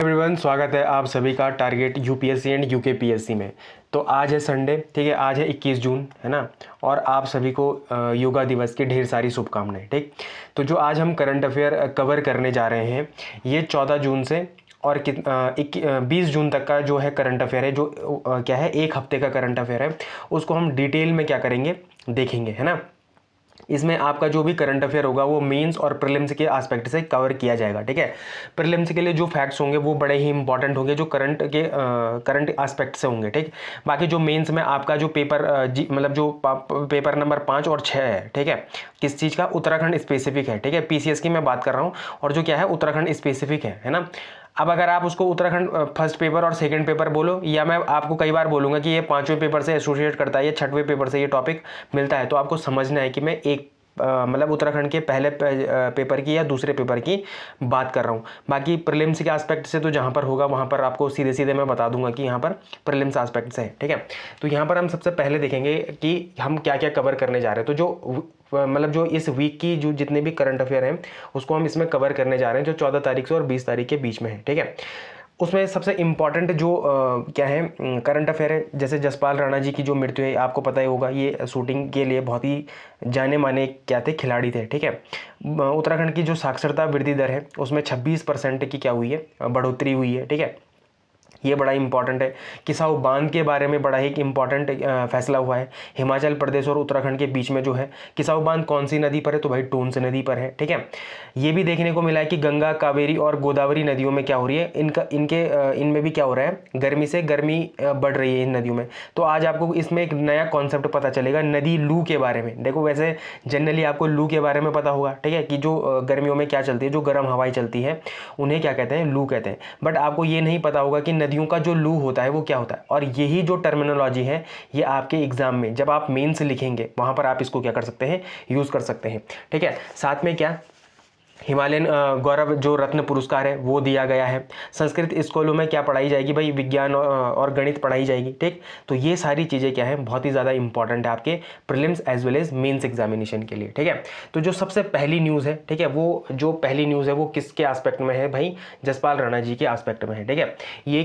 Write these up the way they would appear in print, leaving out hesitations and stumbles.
Everyone, स्वागत है आप सभी का टारगेट यूपीएससी एंड यूकेपीएससी में। तो आज है संडे, ठीक है, आज है 21 जून, है ना। और आप सभी को योगा दिवस की ढेर सारी शुभकामनाएं। ठीक, तो जो आज हम करंट अफेयर कवर करने जा रहे हैं, ये 14 जून से और 20 जून तक का जो है करंट अफेयर है, जो क्या है, एक हफ्ते का करंट अफेयर है, उसको हम डिटेल में क्या करेंगे, देखेंगे, है ना। इसमें आपका जो भी करंट अफेयर होगा वो मेंस और प्रीलिम्स के एस्पेक्ट से कवर किया जाएगा। ठीक है, प्रीलिम्स के लिए जो फैक्ट्स होंगे वो बड़े ही इंपॉर्टेंट होंगे, जो करंट एस्पेक्ट से होंगे। ठीक, बाकी जो मेंस में आपका जो पेपर मतलब जो पेपर नंबर 5 और 6 है, ठीक है, किस चीज़ का, उत्तराखंड स्पेसिफिक है। ठीक है, पीसीएस की मैं बात कर रहा हूँ, और जो क्या है, उत्तराखंड स्पेसिफिक है ना। अब अगर आप उसको उत्तराखंड फर्स्ट पेपर और सेकंड पेपर बोलो, या मैं आपको कई बार बोलूँगा कि ये 5वें पेपर से एसोसिएट करता है, या 6वें पेपर से ये टॉपिक मिलता है, तो आपको समझना है कि मैं एक मतलब उत्तराखंड के पहले पेपर की या दूसरे पेपर की बात कर रहा हूँ। बाकी प्रीलिम्स के एस्पेक्ट से तो जहाँ पर होगा वहाँ पर आपको सीधे सीधे मैं बता दूंगा कि यहाँ पर प्रीलिम्स एस्पेक्ट से है। ठीक है, तो यहाँ पर हम सबसे पहले देखेंगे कि हम क्या क्या कवर करने जा रहे हैं। तो जो मतलब जो इस वीक की जो जितने भी करंट अफेयर हैं उसको हम इसमें कवर करने जा रहे हैं, जो 14 तारीख से और 20 तारीख के बीच में है। ठीक है, उसमें सबसे इम्पॉर्टेंट जो क्या है करंट अफेयर है, जैसे जसपाल राणा जी की जो मृत्यु है, आपको पता ही होगा, ये शूटिंग के लिए बहुत ही जाने माने क्या थे, खिलाड़ी थे। ठीक है, उत्तराखंड की जो साक्षरता वृद्धि दर है उसमें 26% की क्या हुई है, बढ़ोतरी हुई है। ठीक है, ये बड़ा इंपॉर्टेंट है। किसाऊ बांध के बारे में बड़ा ही इंपॉर्टेंट फैसला हुआ है। हिमाचल प्रदेश और उत्तराखंड के बीच में जो है किसाऊ बांध कौन सी नदी पर है, तो भाई टोंस नदी पर है। ठीक है, ये भी देखने को मिला है कि गंगा, कावेरी और गोदावरी नदियों में क्या हो रही है, इनमें भी क्या हो रहा है, गर्मी से गर्मी बढ़ रही है इन नदियों में। तो आज आपको इसमें एक नया कॉन्सेप्ट पता चलेगा नदी लू के बारे में। देखो, वैसे जनरली आपको लू के बारे में पता होगा, ठीक है, कि जो गर्मियों में क्या चलती है, जो गर्म हवाएं चलती है, उन्हें क्या कहते हैं, लू कहते हैं। बट आपको ये नहीं पता होगा कि नदियों का जो लू होता है वो क्या होता है। और यही जो टर्मिनोलॉजी है, ये आपके एग्जाम में जब आप मेंस लिखेंगे वहां पर आप इसको क्या कर सकते हैं, यूज कर सकते हैं। ठीक है, साथ में क्या, हिमालयन गौरव जो रत्न पुरस्कार है वो दिया गया है। संस्कृत स्कूलों में क्या पढ़ाई जाएगी भाई, विज्ञान और गणित पढ़ाई जाएगी। ठीक, तो ये सारी चीज़ें क्या है, बहुत ही ज़्यादा इंपॉर्टेंट है आपके prelims as well as mains examination के लिए। ठीक है, तो जो सबसे पहली न्यूज़ है, ठीक है, वो जो पहली न्यूज़ है वो किसके एस्पेक्ट में है भाई, जसपाल राणा जी के एस्पेक्ट में है। ठीक है, ये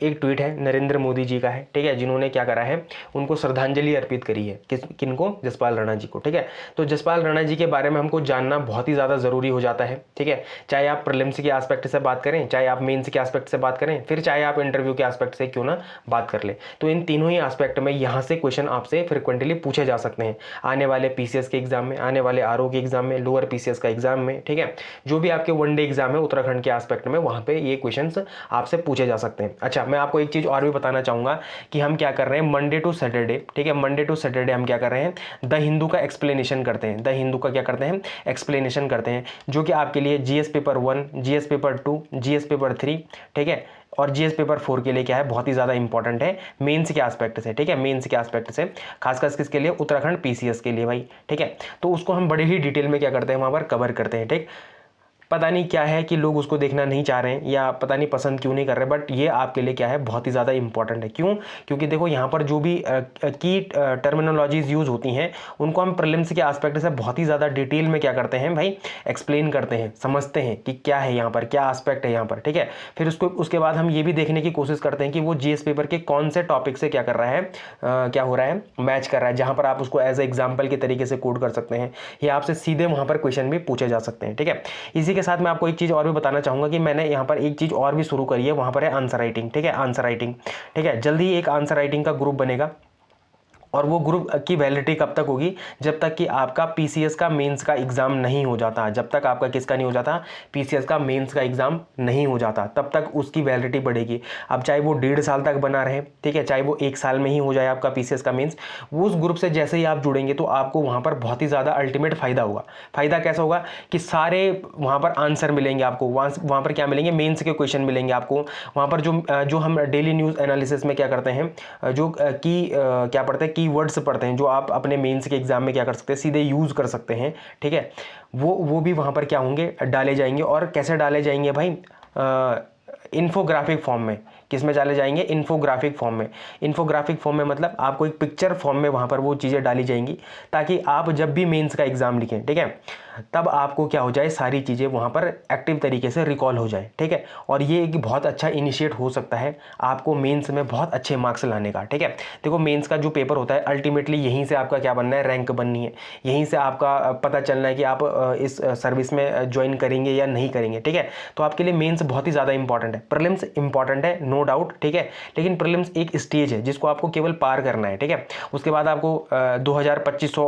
एक ट्वीट है नरेंद्र मोदी जी का है, ठीक है, जिन्होंने क्या करा है, उनको श्रद्धांजलि अर्पित करी है, किनको, जसपाल राणा जी को। ठीक है, तो जसपाल राणा जी के बारे में हमको जानना बहुत ही ज़्यादा ज़रूरी हो जाता है। ठीक है, चाहे आप प्रीलिम्स के एस्पेक्ट से बात करें, चाहे आप मेंस के एस्पेक्ट से बात करें, फिर चाहे आप इंटरव्यू के एस्पेक्ट से क्यों ना बात कर ले, तो इन तीनों ही एस्पेक्ट में यहाँ से क्वेश्चन आपसे फ्रिक्वेंटली पूछे जा सकते हैं आने वाले पीसीएस के एग्जाम में, आने वाले आरओ के एग्जाम में, लोअर पीसीएस का एग्जाम में। ठीक है, जो भी आपके वनडे एग्जाम है उत्तराखंड के एस्पेक्ट में, वहां पे ये क्वेश्चन आपसे पूछे जा सकते हैं। अच्छा, मैं आपको एक चीज और भी बताना चाहूंगा कि हम क्या कर रहे हैं, मंडे टू सैटरडे, ठीक है, मंडे टू सैटरडे हम क्या कर रहे हैं, द हिंदू का एक्सप्लेनेशन करते हैं। द हिंदू का क्या करते हैं, एक्सप्लेनेशन करते हैं, जो कि आपके लिए GS paper 1, GS paper 2, GS paper 3, ठीक है, और जीएस पेपर 4 के लिए क्या है, बहुत ही ज़्यादा इंपॉर्टेंट है मेंस के एस्पेक्ट से। ठीक है, मेंस के एस्पेक्ट से, खासकर किसके लिए, उत्तराखंड पीसीएस के लिए भाई। ठीक है, तो उसको हम बड़े ही डिटेल में क्या करते हैं, वहाँ पर कवर करते हैं। ठीक, पता नहीं क्या है कि लोग उसको देखना नहीं चाह रहे हैं, या पता नहीं पसंद क्यों नहीं कर रहे, बट ये आपके लिए क्या है, बहुत ही ज़्यादा इंपॉर्टेंट है। क्यों, क्योंकि देखो यहाँ पर जो भी की टर्मिनोलॉजीज यूज़ होती हैं उनको हम प्रीलिम्स के एस्पेक्ट से बहुत ही ज़्यादा डिटेल में क्या करते हैं भाई, एक्सप्लेन करते हैं, समझते हैं कि क्या है यहाँ पर, क्या एस्पेक्ट है यहाँ पर। ठीक है, फिर उसके बाद हम ये भी देखने की कोशिश करते हैं कि वो जीएस पेपर के कौन से टॉपिक से क्या कर रहा है, क्या हो रहा है, मैच कर रहा है, जहाँ पर आप उसको एज ए एग्जाम्पल के तरीके से कोड कर सकते हैं, या आपसे सीधे वहाँ पर क्वेश्चन भी पूछे जा सकते हैं। ठीक है, इसी के साथ मैं आपको एक चीज और भी बताना चाहूंगा कि मैंने यहाँ पर एक चीज और भी शुरू करी है, वहां पर है आंसर राइटिंग। ठीक है, आंसर राइटिंग, ठीक है, जल्दी एक आंसर राइटिंग का ग्रुप बनेगा, और वो ग्रुप की वैलिडिटी कब तक होगी, जब तक कि आपका पीसीएस का मेंस का एग्जाम नहीं हो जाता। जब तक आपका किसका नहीं हो जाता, पीसीएस का मेंस का एग्जाम नहीं हो जाता, तब तक उसकी वैलिडिटी बढ़ेगी। अब चाहे वो 1.5 साल तक बना रहे, ठीक है, चाहे वो 1 साल में ही हो जाए आपका पीसीएस का मेंस, वो उस ग्रुप से जैसे ही आप जुड़ेंगे तो आपको वहां पर बहुत ही ज्यादा अल्टीमेट फायदा होगा। फायदा कैसा होगा कि सारे वहां पर आंसर मिलेंगे आपको, वहां पर क्या मिलेंगे, मेंस के क्वेश्चन मिलेंगे आपको। वहां पर जो हम डेली न्यूज एनालिसिस में क्या करते हैं, जो क्या पढ़ते हैं, कीवर्ड्स पढ़ते हैं, जो आप अपने मेंस के एग्जाम में क्या कर सकते हैं, सीधे यूज कर सकते हैं। ठीक है, वो भी वहां पर क्या होंगे, डाले जाएंगे। और कैसे डाले जाएंगे भाई, इन्फोग्राफिक फॉर्म में। किस में डाले जाएंगे, इन्फोग्राफिक फॉर्म में। इन्फोग्राफिक फॉर्म में मतलब आपको एक पिक्चर फॉर्म में वहां पर वो चीज़ें डाली जाएंगी, ताकि आप जब भी मेंस का एग्जाम लिखें, ठीक है, तब आपको क्या हो जाए, सारी चीज़ें वहाँ पर एक्टिव तरीके से रिकॉल हो जाए, ठीक है। और ये एक बहुत अच्छा इनिशिएट हो सकता है आपको मेंस में बहुत अच्छे मार्क्स लाने का, ठीक है। देखो मेंस का जो पेपर होता है अल्टीमेटली यहीं से आपका क्या बनना है, रैंक बननी है, यहीं से आपका पता चलना है कि आप इस सर्विस में ज्वाइन करेंगे या नहीं करेंगे, ठीक है। तो आपके लिए मेंस बहुत ही ज़्यादा इंपॉर्टेंट है, प्रीलिम्स इंपॉर्टेंट है नो डाउट, ठीक है, लेकिन प्रीलिम्स एक स्टेज है जिसको आपको केवल पार करना है, ठीक है। उसके बाद आपको 2500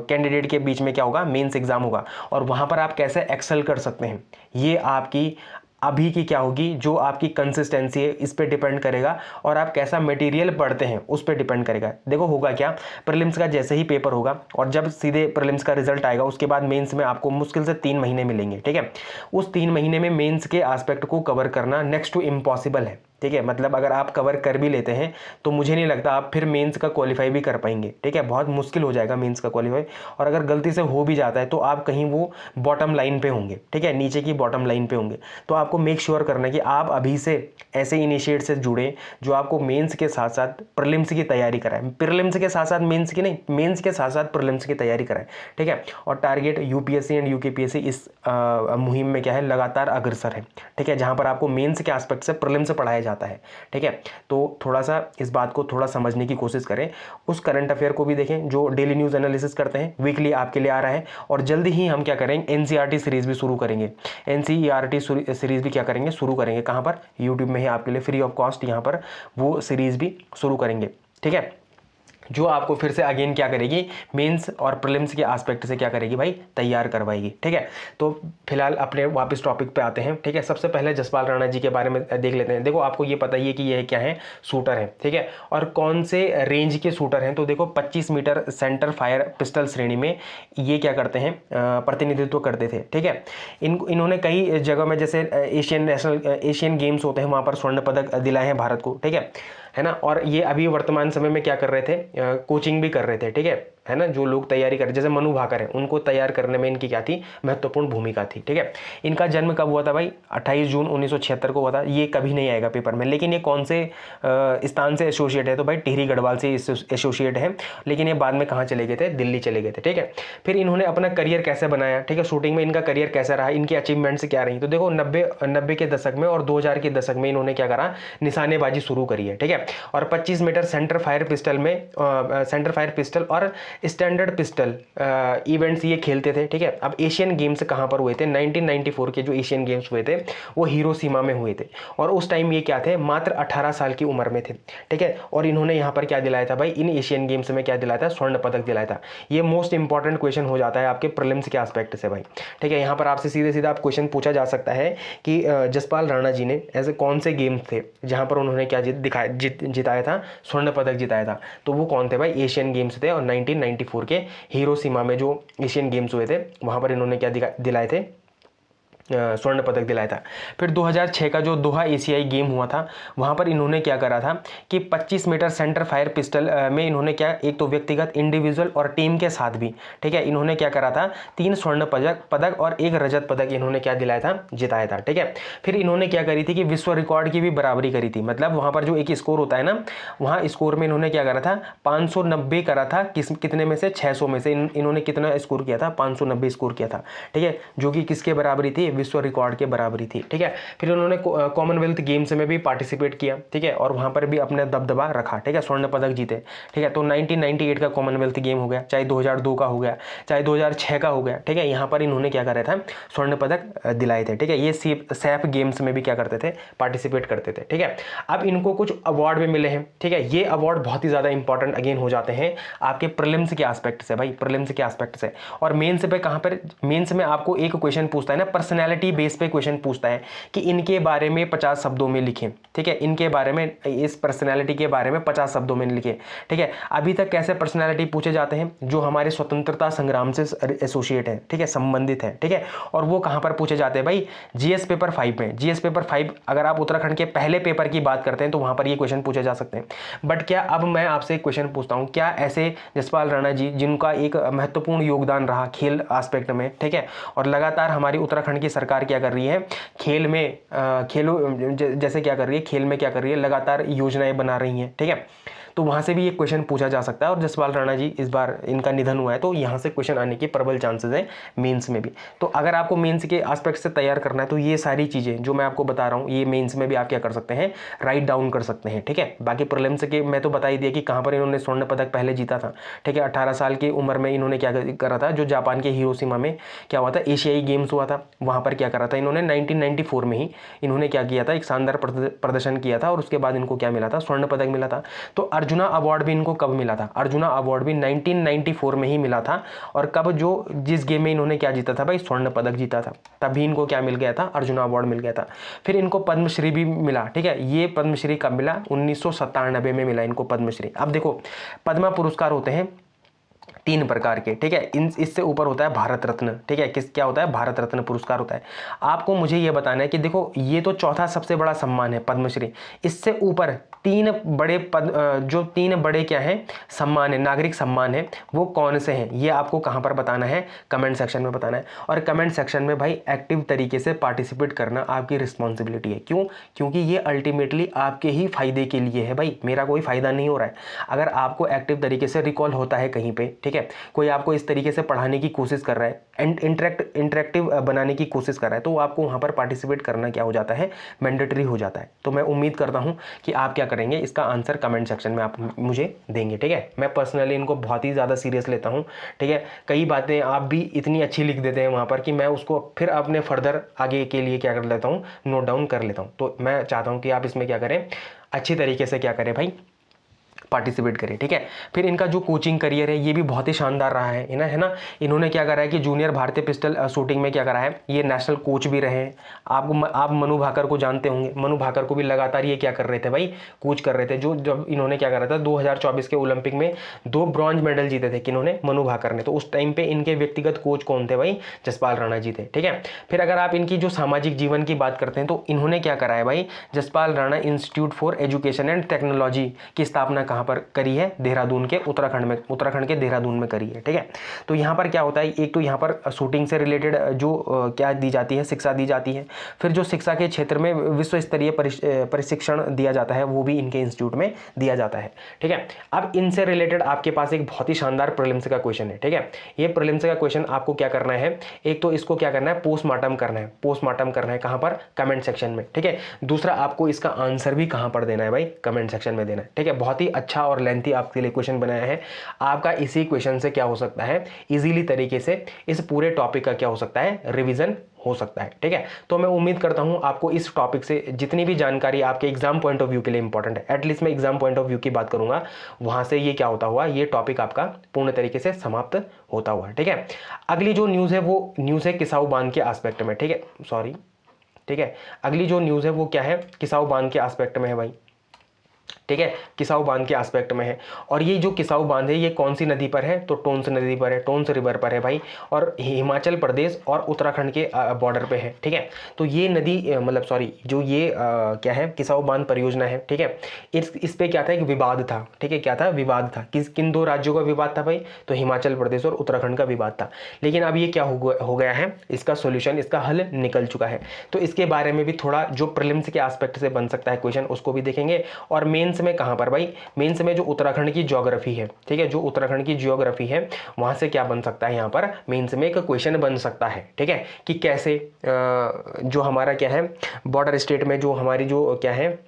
कैंडिडेट के बीच में क्या होगा, मेंस एग्जाम होगा, और वहाँ पर आप कैसे एक्सेल कर सकते हैं ये आपकी अभी की क्या होगी, जो आपकी कंसिस्टेंसी है इस पे डिपेंड करेगा, और आप कैसा मटेरियल पढ़ते हैं उस पे डिपेंड करेगा। देखो होगा क्या, प्रीलिम्स का जैसे ही पेपर होगा और जब सीधे प्रीलिम्स का रिजल्ट आएगा उसके बाद मेंस में आपको मुश्किल से 3 महीने मिलेंगे, ठीक है। उस 3 महीने में मेंस के एस्पेक्ट को कवर करना नेक्स्ट टू इम्पॉसिबल है, ठीक है। मतलब अगर आप कवर कर भी लेते हैं तो मुझे नहीं लगता आप फिर मेंस का क्वालिफाई भी कर पाएंगे, ठीक है। बहुत मुश्किल हो जाएगा मेंस का क्वालिफाई, और अगर गलती से हो भी जाता है तो आप कहीं वो बॉटम लाइन पे होंगे, ठीक है, नीचे की बॉटम लाइन पे होंगे। तो आपको मेक श्योर करना है कि आप अभी से ऐसे इनिशिएट से जुड़े जो आपको मेंस के साथ साथ प्रीलिम्स की तैयारी कराएं, प्रीलिम्स के साथ साथ मेंस की नहीं, मेंस के साथ साथ प्रीलिम्स की तैयारी कराएं, ठीक है। और टारगेट यूपीएससी एंड यूकेपीएससी इस मुहिम में क्या है, लगातार अग्रसर है, ठीक है, जहां पर आपको मेंस के एस्पेक्ट से प्रीलिम्स पढ़ाया जाता है, ठीक है। तो थोड़ा सा इस बात को थोड़ा समझने की कोशिश करें, उस करंट अफेयर को भी देखें जो डेली न्यूज़ एनालिसिस करते हैं, वीकली आपके लिए आ रहा है। और जल्दी ही हम क्या करेंगे, एनसीईआरटी सीरीज भी शुरू करेंगे, एनसीईआरटी सीरीज भी क्या करेंगे, शुरू करेंगे। कहाँ पर, यूट्यूब में ही आपके लिए फ्री ऑफ कॉस्ट यहाँ पर वो सीरीज भी शुरू करेंगे, ठीक है, जो आपको फिर से अगेन क्या करेगी, मेंस और प्रीलिम्स के एस्पेक्ट से क्या करेगी भाई, तैयार करवाएगी, ठीक है। तो फिलहाल अपने वापस टॉपिक पे आते हैं, ठीक है। सबसे पहले जसपाल राणा जी के बारे में देख लेते हैं। देखो आपको ये पता ही है कि ये क्या है, शूटर है, ठीक है। और कौन से रेंज के शूटर हैं, तो देखो 25 मीटर सेंटर फायर पिस्टल श्रेणी में ये क्या करते हैं, प्रतिनिधित्व करते थे, ठीक है। इन्होंने कई जगह में जैसे एशियन गेम्स होते हैं वहाँ पर स्वर्ण पदक दिलाए हैं भारत को, ठीक है ना। और ये अभी वर्तमान समय में क्या कर रहे थे, कोचिंग भी कर रहे थे, ठीक है ना। जो लोग तैयारी कर, जैसे मनु भाकर है, उनको तैयार करने में इनकी क्या थी, महत्वपूर्ण भूमिका थी, ठीक है। इनका जन्म कब हुआ था भाई, 28 जून 1976 को हुआ था। ये कभी नहीं आएगा पेपर में, लेकिन ये कौन से स्थान से एसोसिएट है, तो भाई टिहरी गढ़वाल से एसोसिएट है, लेकिन ये बाद में कहाँ चले गए थे, दिल्ली चले गए थे, ठीक है। फिर इन्होंने अपना करियर कैसे बनाया, ठीक है, शूटिंग में इनका करियर कैसा रहा, इनकी अचीवमेंट्स क्या रही। तो देखो 90 के दशक में और 2000 के दशक में इन्होंने क्या करा, निशानेबाजी शुरू करी है, ठीक है। और 25 मीटर सेंटर फायर पिस्टल में सेंटर फायर पिस्टल और स्टैंडर्ड पिस्टल इवेंट्स ये खेलते थे, ठीक है। अब एशियन गेम्स कहाँ पर हुए थे, 1994 के जो एशियन गेम्स हुए थे वो हिरोशिमा में हुए थे, और उस टाइम ये क्या थे, मात्र 18 साल की उम्र में थे, ठीक है। और इन्होंने यहाँ पर क्या दिलाया था भाई, इन एशियन गेम्स में क्या दिलाया था, स्वर्ण पदक दिलाया था। ये मोस्ट इंपॉर्टेंट क्वेश्चन हो जाता है आपके प्रीलिम्स के एस्पेक्ट से भाई, ठीक है। यहाँ पर आपसे सीधे सीधा आप क्वेश्चन पूछा जा सकता है कि जसपाल राणा जी ने ऐसे कौन से गेम्स थे जहाँ पर उन्होंने क्या जिताया था, स्वर्ण पदक जिताया था। तो वो कौन थे भाई, एशियन गेम्स थे, और 1994 के हिरोशिमा में जो एशियन गेम्स हुए थे वहां पर इन्होंने क्या दिलाए थे, स्वर्ण पदक दिलाया था। फिर 2006 का जो दोहा एशियाई गेम हुआ था वहाँ पर इन्होंने क्या करा था कि 25 मीटर सेंटर फायर पिस्टल में इन्होंने क्या, एक तो व्यक्तिगत, इंडिविजुअल और टीम के साथ भी, ठीक है, इन्होंने क्या करा था, 3 स्वर्ण पदक और 1 रजत पदक इन्होंने क्या दिलाया था, जिताया था, ठीक है। फिर इन्होंने क्या करी थी कि विश्व रिकॉर्ड की भी बराबरी करी थी। मतलब वहाँ पर जो एक स्कोर होता है ना, वहाँ स्कोर में इन्होंने क्या करा था, 590 करा था, कितने में से, 600 में से इन्होंने कितना स्कोर किया था, 590 स्कोर किया था, ठीक है, जो कि किसके बराबरी थी, विश्व रिकॉर्ड के बराबरी थी, ठीक है। फिर उन्होंने कॉमनवेल्थ गेम्स में भी पार्टिसिपेट किया, ठीक है, और वहां पर भी अपने दबदबा रखा, ठीक है, स्वर्ण पदक जीते, ठीक है। तो 1998 का कॉमनवेल्थ गेम हो गया, चाहे 2002 का हो गया, चाहे 2006 का हो गया, ठीक है, यहाँ पर इन्होंने क्या करा था, स्वर्ण पदक दिलाए थे, ठीक है। ये सैफ गेम्स में भी क्या करते थे, पार्टिसिपेट करते थे, ठीक है। अब इनको कुछ अवार्ड भी मिले हैं, ठीक है। ये अवार्ड बहुत ही ज्यादा इंपॉर्टेंट अगेन हो जाते हैं आपके प्रीलिम्स के एस्पेक्ट से भाई, प्रीलिम्स के एस्पेक्ट से। और मेंस पे कहां पर, मेंस में आपको एक क्वेश्चन पूछता है ना, पर्सनैलिटी बेस पे क्वेश्चन पूछता है कि इनके बारे में 50 शब्दों में लिखें, ठीक है, इनके बारे में, इस पर्सनैलिटी के बारे में 50 शब्दों में लिखें, ठीक है। अभी तक कैसे पर्सनैलिटी पूछे जाते हैं, जो हमारे स्वतंत्रता संग्राम से एसोसिएट है, ठीक है, संबंधित है, ठीक है। और वो कहां पर पूछे जाते हैं भाई, जीएस पेपर 5 में। जीएस पेपर 5 अगर आप उत्तराखंड के पहले पेपर की बात करते हैं तो वहां पर ये क्वेश्चन पूछे जा सकते हैं। बट क्या, अब मैं आपसे एक क्वेश्चन पूछता हूं, क्या ऐसे जसपाल राणा जी जिनका एक महत्वपूर्ण योगदान रहा खेल एस्पेक्ट में, ठीक है, और लगातार हमारी उत्तराखंड की सरकार क्या कर रही है, खेल में जैसे क्या कर रही है, खेल में क्या कर रही है, लगातार योजनाएं बना रही हैं, ठीक है। तो वहाँ से भी एक क्वेश्चन पूछा जा सकता है। और जसपाल राणा जी इस बार इनका निधन हुआ है, तो यहाँ से क्वेश्चन आने के प्रबल चांसेस हैं मेंस में भी। तो अगर आपको मेंस के एस्पेक्ट से तैयार करना है तो ये सारी चीज़ें जो मैं आपको बता रहा हूँ ये मेंस में भी आप क्या कर सकते हैं, राइट डाउन कर सकते हैं, ठीक है। बाकी प्रीलिम्स के मैं तो बता ही दिया कि कहाँ पर इन्होंने स्वर्ण पदक पहले जीता था, ठीक है। 18 साल की उम्र में इन्होंने क्या करा था, जो जापान के हिरोशिमा में क्या हुआ था, एशियाई गेम्स हुआ था, वहाँ पर क्या करा था इन्होंने 1994 में ही इन्होंने क्या किया था, एक शानदार प्रदर्शन किया था और उसके बाद इनको क्या मिला था, स्वर्ण पदक मिला था। तो अर्जुना अवार्ड भी इनको कब मिला था, अर्जुना अवार्ड भी 1994 में ही मिला था। और कब, जो जिस गेम में इन्होंने क्या जीता था भाई, स्वर्ण पदक जीता था, तभी इनको क्या मिल गया था, अर्जुना अवार्ड मिल गया था। फिर इनको पद्मश्री भी मिला, ठीक है। ये पद्मश्री कब मिला, 1997 में मिला इनको पद्मश्री। अब देखो पद्मा पुरस्कार होते हैं 3 प्रकार के, ठीक है। इससे ऊपर होता है भारत रत्न, ठीक है। क्या होता है, भारत रत्न पुरस्कार होता है। आपको मुझे ये बताना है कि देखो ये तो चौथा सबसे बड़ा सम्मान है पद्मश्री, इससे ऊपर 3 बड़े जो 3 बड़े क्या हैं सम्मान है, नागरिक सम्मान है, वो कौन से हैं, ये आपको कहाँ पर बताना है, कमेंट सेक्शन में बताना है। और कमेंट सेक्शन में भाई एक्टिव तरीके से पार्टिसिपेट करना आपकी रिस्पॉन्सिबिलिटी है। क्यों, क्योंकि ये अल्टीमेटली आपके ही फायदे के लिए है भाई, मेरा कोई फायदा नहीं हो रहा है। अगर आपको एक्टिव तरीके से रिकॉल होता है कहीं पे, ठीक है, कोई आपको इस तरीके से पढ़ाने की कोशिश कर रहा है, इंटरेक्टिव बनाने की कोशिश कर रहा है, तो आपको वहाँ पर पार्टिसिपेट करना क्या हो जाता है, मैंडेटरी हो जाता है। तो मैं उम्मीद करता हूँ कि आप क्या करेंगे, इसका आंसर कमेंट सेक्शन में आप मुझे देंगे, ठीक है। मैं पर्सनली इनको बहुत ही ज़्यादा सीरियस लेता हूँ, ठीक है। कई बातें आप भी इतनी अच्छी लिख देते हैं वहाँ पर कि मैं उसको फिर अपने फर्दर आगे के लिए क्या कर लेता हूँ, नोट डाउन कर लेता हूँ। तो मैं चाहता हूँ कि आप इसमें क्या करें, अच्छी तरीके से क्या करें भाई, पार्टिसिपेट करें, ठीक है। फिर इनका जो कोचिंग करियर है ये भी बहुत ही शानदार रहा है ना। इन्होंने क्या करा है कि जूनियर भारतीय पिस्टल शूटिंग में क्या करा है, ये नेशनल कोच भी रहे हैं। आप मनु भाकर को जानते होंगे, मनु भाकर को भी लगातार ये क्या कर रहे थे भाई, कोच कर रहे थे। जो जब इन्होंने क्या करा था 2024 के ओलंपिक में 2 ब्रॉन्ज मेडल जीते थे, किन्होंने, मनु भाकर ने। तो उस टाइम पे इनके व्यक्तिगत कोच कौन थे भाई, जसपाल राणा जी थे, ठीक है। फिर अगर आप इनकी जो सामाजिक जीवन की बात करते हैं तो इन्होंने क्या करा है भाई, Jaspal Rana institute for education and technology की स्थापना कहाँ पर करी है, देहरादून के, उत्तराखंड के देहरादून में करी है, ठीक है। तो यहाँ पर क्या होता है, एक तो यहाँ पर शूटिंग से रिलेटेड जो क्या दी जाती है, शिक्षा दी जाती है। फिर जो शिक्षा के क्षेत्र में विश्व स्तरीय प्रशिक्षण दिया जाता है वो भी इनके इंस्टीट्यूट में दिया जाता है, ठीक है। अब इनसे रिलेटेड आपके पास एक बहुत ही शानदार प्रीलिम्स का क्वेश्चन है, ठीक है। ये प्रीलिम्स का क्वेश्चन आपको क्या करना है, एक तो इसको क्या करना है, पोस्टमार्टम करना है, कहाँ पर, कमेंट सेक्शन में, ठीक है। दूसरा आपको इसका आंसर भी कहाँ पर देना है भाई, कमेंट सेक्शन में देना है, ठीक है। बहुत ही अच्छा और लेंथी आपके लिए क्वेश्चन बनाया है। आपका इसी क्वेश्चन से क्या हो सकता है, इजीली तरीके से इस पूरे टॉपिक का क्या हो सकता है, रिवीजन हो सकता है, ठीक है। तो मैं उम्मीद करता हूं आपको इस टॉपिक से जितनी भी जानकारी आपके एग्जाम पॉइंट ऑफ व्यू के लिए इंपॉर्टेंट है, एटलीस्ट मैं एग्जाम पॉइंट ऑफ व्यू की बात करूंगा, वहां से ये क्या होता हुआ, ये टॉपिक आपका पूर्ण तरीके से समाप्त होता हुआ, ठीक है। अगली जो न्यूज है वो न्यूज है किसाऊ बांध के एस्पेक्ट में, ठीक है, सॉरी, ठीक है। अगली जो न्यूज है वो क्या है, किसाऊ बांध के एस्पेक्ट में है भाई, ठीक है, किसाऊ बांध के एस्पेक्ट में है। और ये जो किसाऊ बांध है ये कौन सी नदी पर है, तो टोंस नदी पर है, टोंस रिवर पर है भाई, और हिमाचल प्रदेश और उत्तराखंड के बॉर्डर पे है, ठीक है। तो ये नदी मतलब सॉरी जो ये क्या है, किसाऊ बांध परियोजना है, ठीक है। इस पे क्या था, एक विवाद था, ठीक है, क्या था, विवाद था, किन 2 राज्यों का विवाद था भाई, तो हिमाचल प्रदेश और उत्तराखंड का विवाद था। लेकिन अब ये क्या हो गया है, इसका सोल्यूशन, इसका हल निकल चुका है। तो इसके बारे में भी थोड़ा जो प्रीलिम्स के एस्पेक्ट से बन सकता है क्वेश्चन, उसको भी देखेंगे। और मेंस में कहां पर भाई, मेंस में जो उत्तराखंड की ज्योग्राफी है, ठीक है, जो उत्तराखंड की ज्योग्राफी है वहां से क्या बन सकता है, यहां पर मेंस में एक क्वेश्चन बन सकता है, ठीक है, कि कैसे जो हमारा क्या है बॉर्डर स्टेट में जो हमारी जो क्या है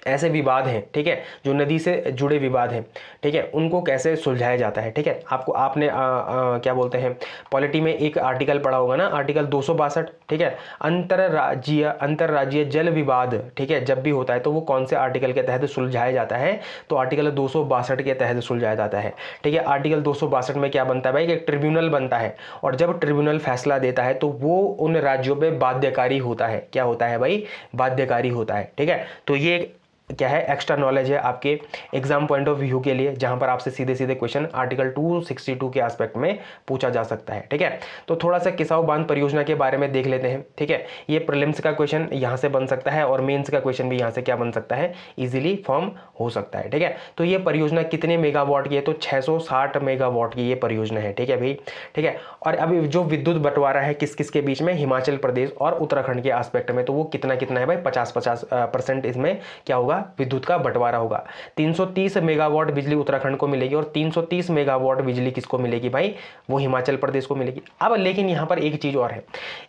ऐसे विवाद हैं, ठीक है, जो नदी से जुड़े विवाद हैं, ठीक है, उनको कैसे सुलझाया जाता है, ठीक है। आपने क्या बोलते हैं, पॉलिटी में एक आर्टिकल पढ़ा होगा ना, आर्टिकल 262, ठीक है, अंतरराज्यीय जल विवाद, ठीक है, जब भी होता है तो वो कौन से आर्टिकल के तहत सुलझाया जाता है, तो आर्टिकल 262 के तहत सुलझाया जाता है, ठीक है। आर्टिकल 262 में क्या बनता है भाई, एक ट्रिब्यूनल बनता है, और जब ट्रिब्यूनल फैसला देता है तो वो उन राज्यों पर बाध्यकारी होता है, क्या होता है भाई, बाध्यकारी होता है, ठीक है। तो ये क्या है एक्स्ट्रा नॉलेज है आपके एग्जाम पॉइंट ऑफ व्यू के लिए, जहां पर आपसे सीधे सीधे क्वेश्चन आर्टिकल 262 के एस्पेक्ट में पूछा जा सकता है। ठीक है, तो थोड़ा सा किसाऊ बांध परियोजना के बारे में देख लेते हैं। ठीक है, ये प्रीलिम्स का क्वेश्चन यहाँ से बन सकता है और मेंस का क्वेश्चन भी यहाँ से क्या बन सकता है, इजीली फॉर्म हो सकता है। ठीक है, तो ये परियोजना कितने मेगावाट की है, तो 660 मेगावाट की ये परियोजना है। ठीक है भाई, ठीक है। और अभी जो विद्युत बंटवारा है किस किस के बीच में, हिमाचल प्रदेश और उत्तराखंड के एस्पेक्ट में, तो वो कितना कितना है भाई, 50-50% इसमें क्या होगा, विद्युत का बंटवारा होगा। 330 मेगावाट बिजली उत्तराखंड को मिलेगी और 330 मेगावाट बिजली किसको मिलेगी भाई, वो हिमाचल प्रदेश को मिलेगी। अब लेकिन यहाँ पर एक चीज और है,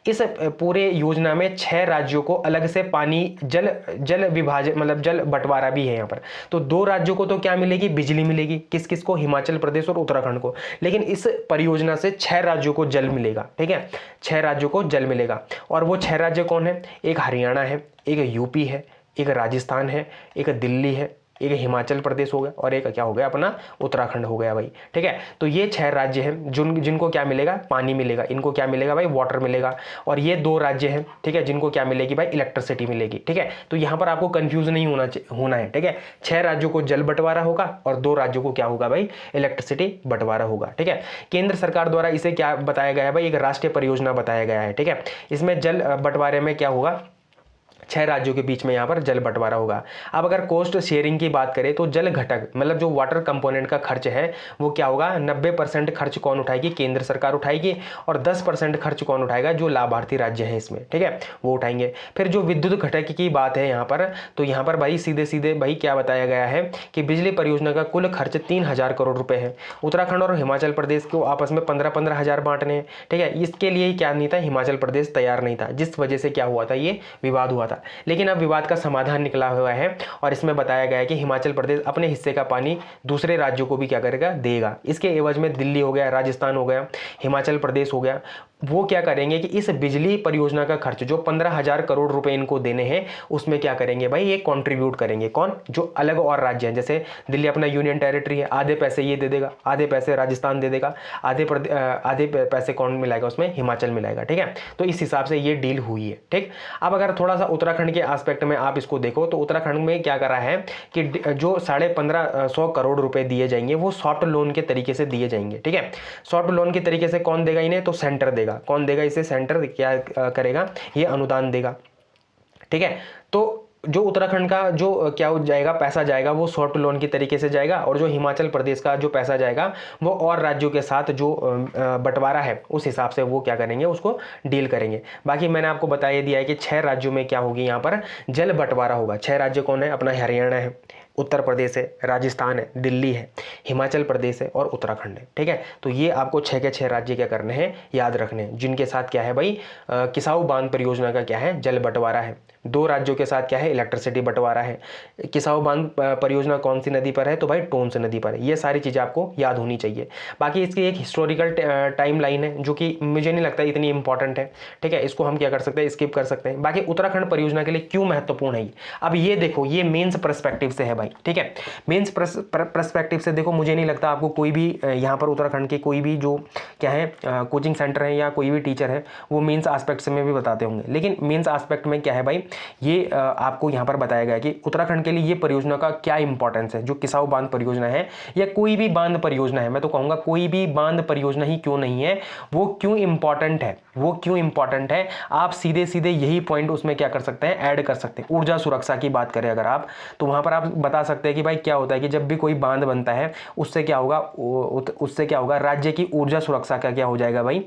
इस पूरे योजना में 6 राज्यों को अलग से पानी जल विभाजन मतलब जल बंटवारा भी है यहाँ पर। तो 2 राज्यों को तो क्या मिलेगी, बिजली मिलेगी, किस किस को, हिमाचल प्रदेश और उत्तराखंड को। लेकिन इस परियोजना से 6 राज्यों को जल मिलेगा। ठीक है, 6 राज्यों को जल मिलेगा। और वो 6 राज्य कौन है, एक हरियाणा है, एक यूपी है, एक राजस्थान है, एक दिल्ली है, एक हिमाचल प्रदेश हो गया और एक क्या हो गया अपना उत्तराखंड हो गया भाई। ठीक है, तो ये 6 राज्य हैं जिनको क्या मिलेगा, पानी मिलेगा, इनको क्या मिलेगा भाई, वाटर मिलेगा। और ये 2 राज्य हैं, ठीक है, जिनको क्या मिलेगी भाई, इलेक्ट्रिसिटी मिलेगी। ठीक है, तो यहाँ पर आपको कंफ्यूज नहीं होना है। ठीक है, 6 राज्यों को जल बंटवारा होगा और 2 राज्यों को क्या होगा भाई, इलेक्ट्रिसिटी बंटवारा होगा। ठीक है, केंद्र सरकार द्वारा इसे क्या बताया गया है भाई, एक राष्ट्रीय परियोजना बताया गया है। ठीक है, इसमें जल बंटवारे में क्या होगा, 6 राज्यों के बीच में यहाँ पर जल बंटवारा होगा। अब अगर कॉस्ट शेयरिंग की बात करें तो जल घटक मतलब जो वाटर कंपोनेंट का खर्च है वो क्या होगा, 90% खर्च कौन उठाएगी, केंद्र सरकार उठाएगी और 10% खर्च कौन उठाएगा, जो लाभार्थी राज्य हैं इसमें। ठीक है, वो उठाएंगे। फिर जो विद्युत घटक की बात है यहाँ पर, तो यहाँ पर भाई सीधे सीधे भाई क्या बताया गया है कि बिजली परियोजना का कुल खर्च 3000 करोड़ रुपए है। उत्तराखंड और हिमाचल प्रदेश को आपस में 15-15 हजार बांटने हैं। ठीक है, इसके लिए क्या नहीं था, हिमाचल प्रदेश तैयार नहीं था, जिस वजह से क्या हुआ था, ये विवाद हुआ था। लेकिन अब विवाद का समाधान निकला हुआ है और इसमें बताया गया है कि हिमाचल प्रदेश अपने हिस्से का पानी दूसरे राज्यों को भी क्या करेगा, देगा। इसके एवज में दिल्ली हो गया, राजस्थान हो गया, हिमाचल प्रदेश हो गया, वो क्या करेंगे कि इस बिजली परियोजना का खर्च जो 15,000 करोड़ रुपए इनको देने हैं उसमें क्या करेंगे भाई, ये कंट्रीब्यूट करेंगे। कौन, जो अलग और राज्य हैं, जैसे दिल्ली अपना यूनियन टेरिटरी है, आधे पैसे ये दे देगा, आधे पैसे राजस्थान दे देगा, आधे पैसे कौन मिलाएगा उसमें, हिमाचल मिलाएगा। ठीक है, तो इस हिसाब से ये डील हुई है। ठीक, अब अगर थोड़ा सा उत्तराखंड के एस्पेक्ट में आप इसको देखो तो उत्तराखंड में क्या करा है कि जो 1550 करोड़ रुपए दिए जाएंगे वो सॉफ्ट लोन के तरीके से दिए जाएंगे। ठीक है, सॉफ्ट लोन के तरीके से कौन देगा इन्हें, तो सेंटर देगा। कौन देगा इसे, सेंटर क्या करेगा, ये अनुदान देगा। ठीक है, तो जो उत्तराखंड का जो क्या हो जाएगा, पैसा जाएगा वो सॉफ्ट लोन की तरीके से जाएगा और जो हिमाचल प्रदेश का जो पैसा जाएगा वो और राज्यों के साथ जो बंटवारा है उस हिसाब से वो क्या करेंगे, उसको डील करेंगे। बाकी मैंने आपको बता दिया है कि 6 राज्यों में क्या होगी, यहाँ पर जल बंटवारा होगा। 6 राज्य कौन है, अपना हरियाणा है, उत्तर प्रदेश है, राजस्थान है, दिल्ली है, हिमाचल प्रदेश है और उत्तराखंड है। ठीक है, तो ये आपको 6 के 6 राज्य क्या करने हैं, याद रखने हैं, जिनके साथ क्या है भाई, किसाऊ बांध परियोजना का क्या है, जल बंटवारा है। 2 राज्यों के साथ क्या है, इलेक्ट्रिसिटी बंटवारा है। किसाऊ बांध परियोजना कौन सी नदी पर है, तो भाई टोंस नदी पर है। ये सारी चीज़ें आपको याद होनी चाहिए। बाकी इसकी एक हिस्टोरिकल टाइम लाइन है जो कि मुझे नहीं लगता इतनी इंपॉर्टेंट है। ठीक है, इसको हम क्या कर सकते हैं, स्किप कर सकते हैं। बाकी उत्तराखंड परियोजना के लिए क्यों महत्वपूर्ण है, अब ये देखो, ये मेंस पर्सपेक्टिव से है भाई। ठीक है, मेंस पर्सपेक्टिव से देखो, मुझे नहीं लगता आपको कोई भी यहाँ पर उत्तराखंड के कोई भी जो क्या है कोचिंग सेंटर है या कोई भी टीचर है वो मेंस एस्पेक्ट से में भी बताते होंगे। लेकिन मेंस एस्पेक्ट में क्या है भाई, ये आपको यहाँ पर बताया गया है कि उत्तराखंड के लिए ये परियोजना का क्या इंपॉर्टेंस है। जो किसाऊ बांध परियोजना है या कोई भी बांध परियोजना है, मैं तो कहूँगा कोई भी बांध परियोजना ही क्यों नहीं है, वो क्यों इंपॉर्टेंट है, वो क्यों इंपॉर्टेंट है, आप सीधे सीधे यही पॉइंट उसमें क्या कर सकते हैं, ऐड कर सकते हैं। ऊर्जा सुरक्षा की बात करें अगर आप, तो वहाँ पर आप बता सकते हैं कि भाई क्या होता है कि जब भी कोई बांध बनता है उससे क्या होगा, राज्य की ऊर्जा सुरक्षा का क्या हो जाएगा भाई,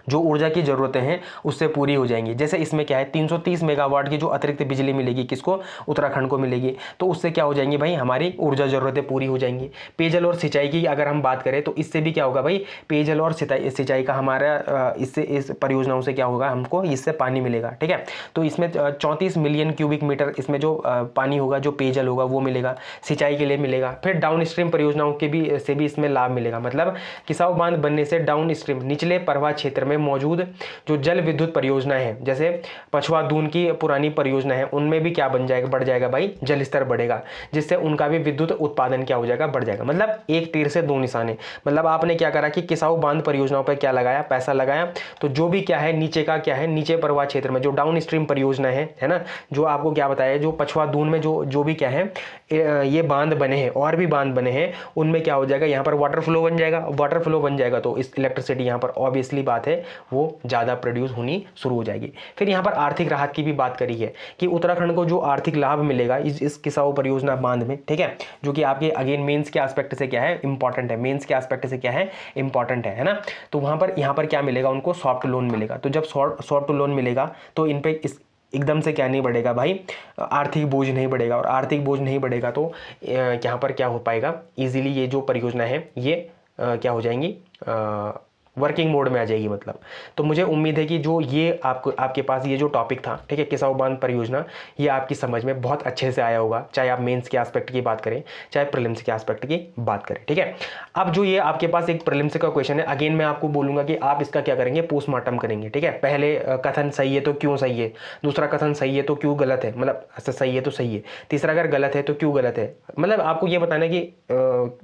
जो ऊर्जा की ज़रूरतें हैं उससे पूरी हो जाएंगी। जैसे इसमें क्या है, 330 मेगावाट की जो अतिरिक्त बिजली मिलेगी किसको, उत्तराखंड को मिलेगी, तो उससे क्या हो जाएंगी भाई, हमारी ऊर्जा ज़रूरतें पूरी हो जाएंगी। पेयजल और सिंचाई की अगर हम बात करें तो इससे भी क्या होगा भाई, पेयजल और सिंचाई का हमारा इससे इस परियोजनाओं से क्या होगा, हमको इससे पानी मिलेगा। ठीक है, तो इसमें 34 मिलियन क्यूबिक मीटर इसमें जो पानी होगा, जो पेयजल होगा वो मिलेगा, सिंचाई के लिए मिलेगा। फिर डाउन स्ट्रीम परियोजनाओं के भी से भी इसमें लाभ मिलेगा। मतलब किसाऊ बांध बनने से डाउन स्ट्रीम निचले प्रवाह क्षेत्र में में मौजूद जो जल विद्युत परियोजनाएं हैं, जैसे पछवा दून की पुरानी परियोजना है, उनमें भी क्या बन जाएगा, बढ़ जाएगा भाई, जल स्तर बढ़ेगा, जिससे उनका भी विद्युत उत्पादन क्या हो जाएगा, बढ़ जाएगा। मतलब एक तीर से दो निशाने। मतलब आपने क्या करा कि किसाऊ बांध परियोजनाओं पर क्या लगाया, पैसा लगाया, तो जो भी क्या है नीचे का क्या है, नीचे प्रवाह क्षेत्र में जो डाउन स्ट्रीम परियोजना है ना, जो आपको क्या बताया, जो पछवा दून में जो भी क्या है ये बांध बने हैं और भी बांध बने हैं, उनमें क्या हो जाएगा, यहाँ पर वाटर फ्लो बन जाएगा। वाटर फ्लो बन जाएगा तो इस इलेक्ट्रिसिटी यहाँ पर ऑब्वियसली बात है वो ज़्यादा प्रोड्यूस होनी शुरू हो जाएगी। फिर यहाँ पर आर्थिक राहत की भी बात करी है कि उत्तराखंड को जो आर्थिक लाभ मिलेगा इस किसाऊ परियोजना बांध में, ठीक है, जो कि आपके अगेन मेंस के एस्पेक्ट से क्या है, इंपॉर्टेंट है, मेंस के एस्पेक्ट से क्या है, इंपॉर्टेंट है ना। तो वहाँ पर यहाँ पर क्या मिलेगा उनको, सॉफ्ट लोन मिलेगा। तो जब सॉफ्ट लोन मिलेगा तो इन पे इस एकदम से क्या नहीं बढ़ेगा भाई, आर्थिक बोझ नहीं बढ़ेगा, और आर्थिक बोझ नहीं बढ़ेगा तो यहाँ पर क्या हो पाएगा, इजीली ये जो परियोजना है ये क्या हो जाएंगी, वर्किंग मोड में आ जाएगी मतलब। तो मुझे उम्मीद है कि जो ये आपके पास ये जो टॉपिक था, ठीक है, किसाऊ बांध परियोजना, ये आपकी समझ में बहुत अच्छे से आया होगा, चाहे आप मेंस के एस्पेक्ट की बात करें चाहे प्रीलिम्स के एस्पेक्ट की बात करें, ठीक है। अब जो ये आपके पास एक प्रीलिम्स का क्वेश्चन है, अगेन मैं आपको बोलूंगा कि आप इसका क्या करेंगे, पोस्टमार्टम करेंगे, ठीक है। पहले कथन सही है तो क्यों सही है, दूसरा कथन सही है तो क्यों गलत है, मतलब सही है तो सही है, तीसरा अगर गलत है तो क्यों गलत है, मतलब आपको ये बताना है कि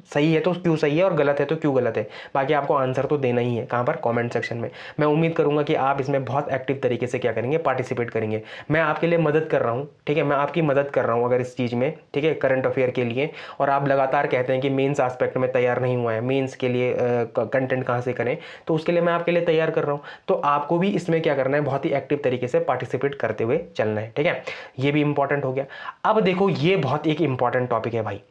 सही है तो क्यों सही है और गलत है तो क्यों गलत है। बाकी आपको आंसर तो देना ही है, कहाँ पर, कमेंट सेक्शन में। मैं उम्मीद करूंगा कि आप इसमें बहुत एक्टिव तरीके से क्या करेंगे, पार्टिसिपेट करेंगे। मैं आपके लिए मदद कर रहा हूँ, ठीक है, मैं आपकी मदद कर रहा हूँ अगर इस चीज़ में, ठीक है, करंट अफेयर के लिए। और आप लगातार कहते हैं कि मेंस एस्पेक्ट में तैयार नहीं हुआ है, मेंस के लिए कंटेंट कहाँ से करें, तो उसके लिए मैं आपके लिए तैयार कर रहा हूँ। तो आपको भी इसमें क्या करना है, बहुत ही एक्टिव तरीके से पार्टिसिपेट करते हुए चलना है, ठीक है। ये भी इंपॉर्टेंट हो गया। अब देखो ये बहुत एक इंपॉर्टेंट टॉपिक है भाई,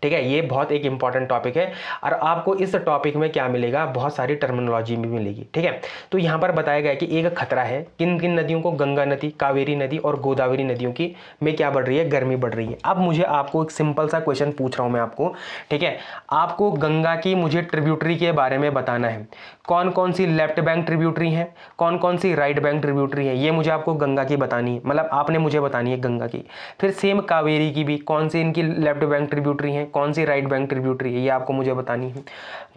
ठीक है, ये बहुत एक इंपॉर्टेंट टॉपिक है, और आपको इस टॉपिक में क्या मिलेगा, बहुत सारी टर्मिनोलॉजी भी मिलेगी, ठीक है। तो यहाँ पर बताया गया कि एक खतरा है, किन किन नदियों को, गंगा नदी, कावेरी नदी और गोदावरी नदियों की में क्या बढ़ रही है, गर्मी बढ़ रही है। अब मुझे आपको एक सिंपल सा क्वेश्चन पूछ रहा हूँ मैं आपको, ठीक है, आपको गंगा की मुझे ट्रिब्यूटरी के बारे में बताना है, कौन कौन सी लेफ्ट बैंक ट्रिब्यूटरी है, कौन कौन सी राइट बैंक ट्रिब्यूटरी है, ये मुझे आपको गंगा की बतानी है, मतलब आपने मुझे बतानी है गंगा की। फिर सेम कावेरी की भी, कौन सी इनकी लेफ्ट बैंक ट्रिब्यूटरी है, कौन सी राइट बैंक ट्रिब्यूटरी है, ये आपको मुझे बतानी है।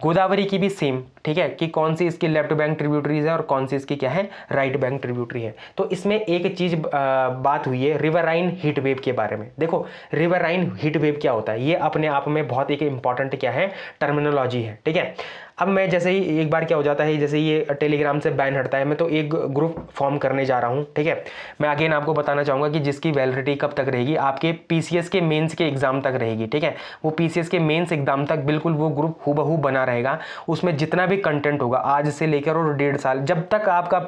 गोदावरी की भी सेम, ठीक है, कि कौन सी इसकी लेफ्ट बैंक ट्रिब्यूटरीज है और कौन सी इसकी क्या है, राइट बैंक ट्रिब्यूटरी है। तो इसमें एक चीज बात हुई है रिवराइन हीट वेव के बारे में। देखो रिवराइन हीट वेव क्या होता है, ये अपने आप में बहुत एक इंपॉर्टेंट क्या है, टर्मिनोलॉजी है, ठीक है। अब मैं जैसे ही एक बार क्या हो जाता है, जैसे ये टेलीग्राम से बैन हटता है, मैं तो एक ग्रुप फॉर्म करने जा रहा हूँ, ठीक है। मैं अगेन आपको बताना चाहूँगा कि जिसकी वैलिडिटी कब तक रहेगी, आपके पीसीएस के मेंस के एग्जाम तक रहेगी, ठीक है। वो पीसीएस के मेंस एग्जाम तक बिल्कुल वो ग्रुप हूबहू बना रहेगा। उसमें जितना भी कंटेंट होगा आज से लेकर और 1.5 साल जब तक आपका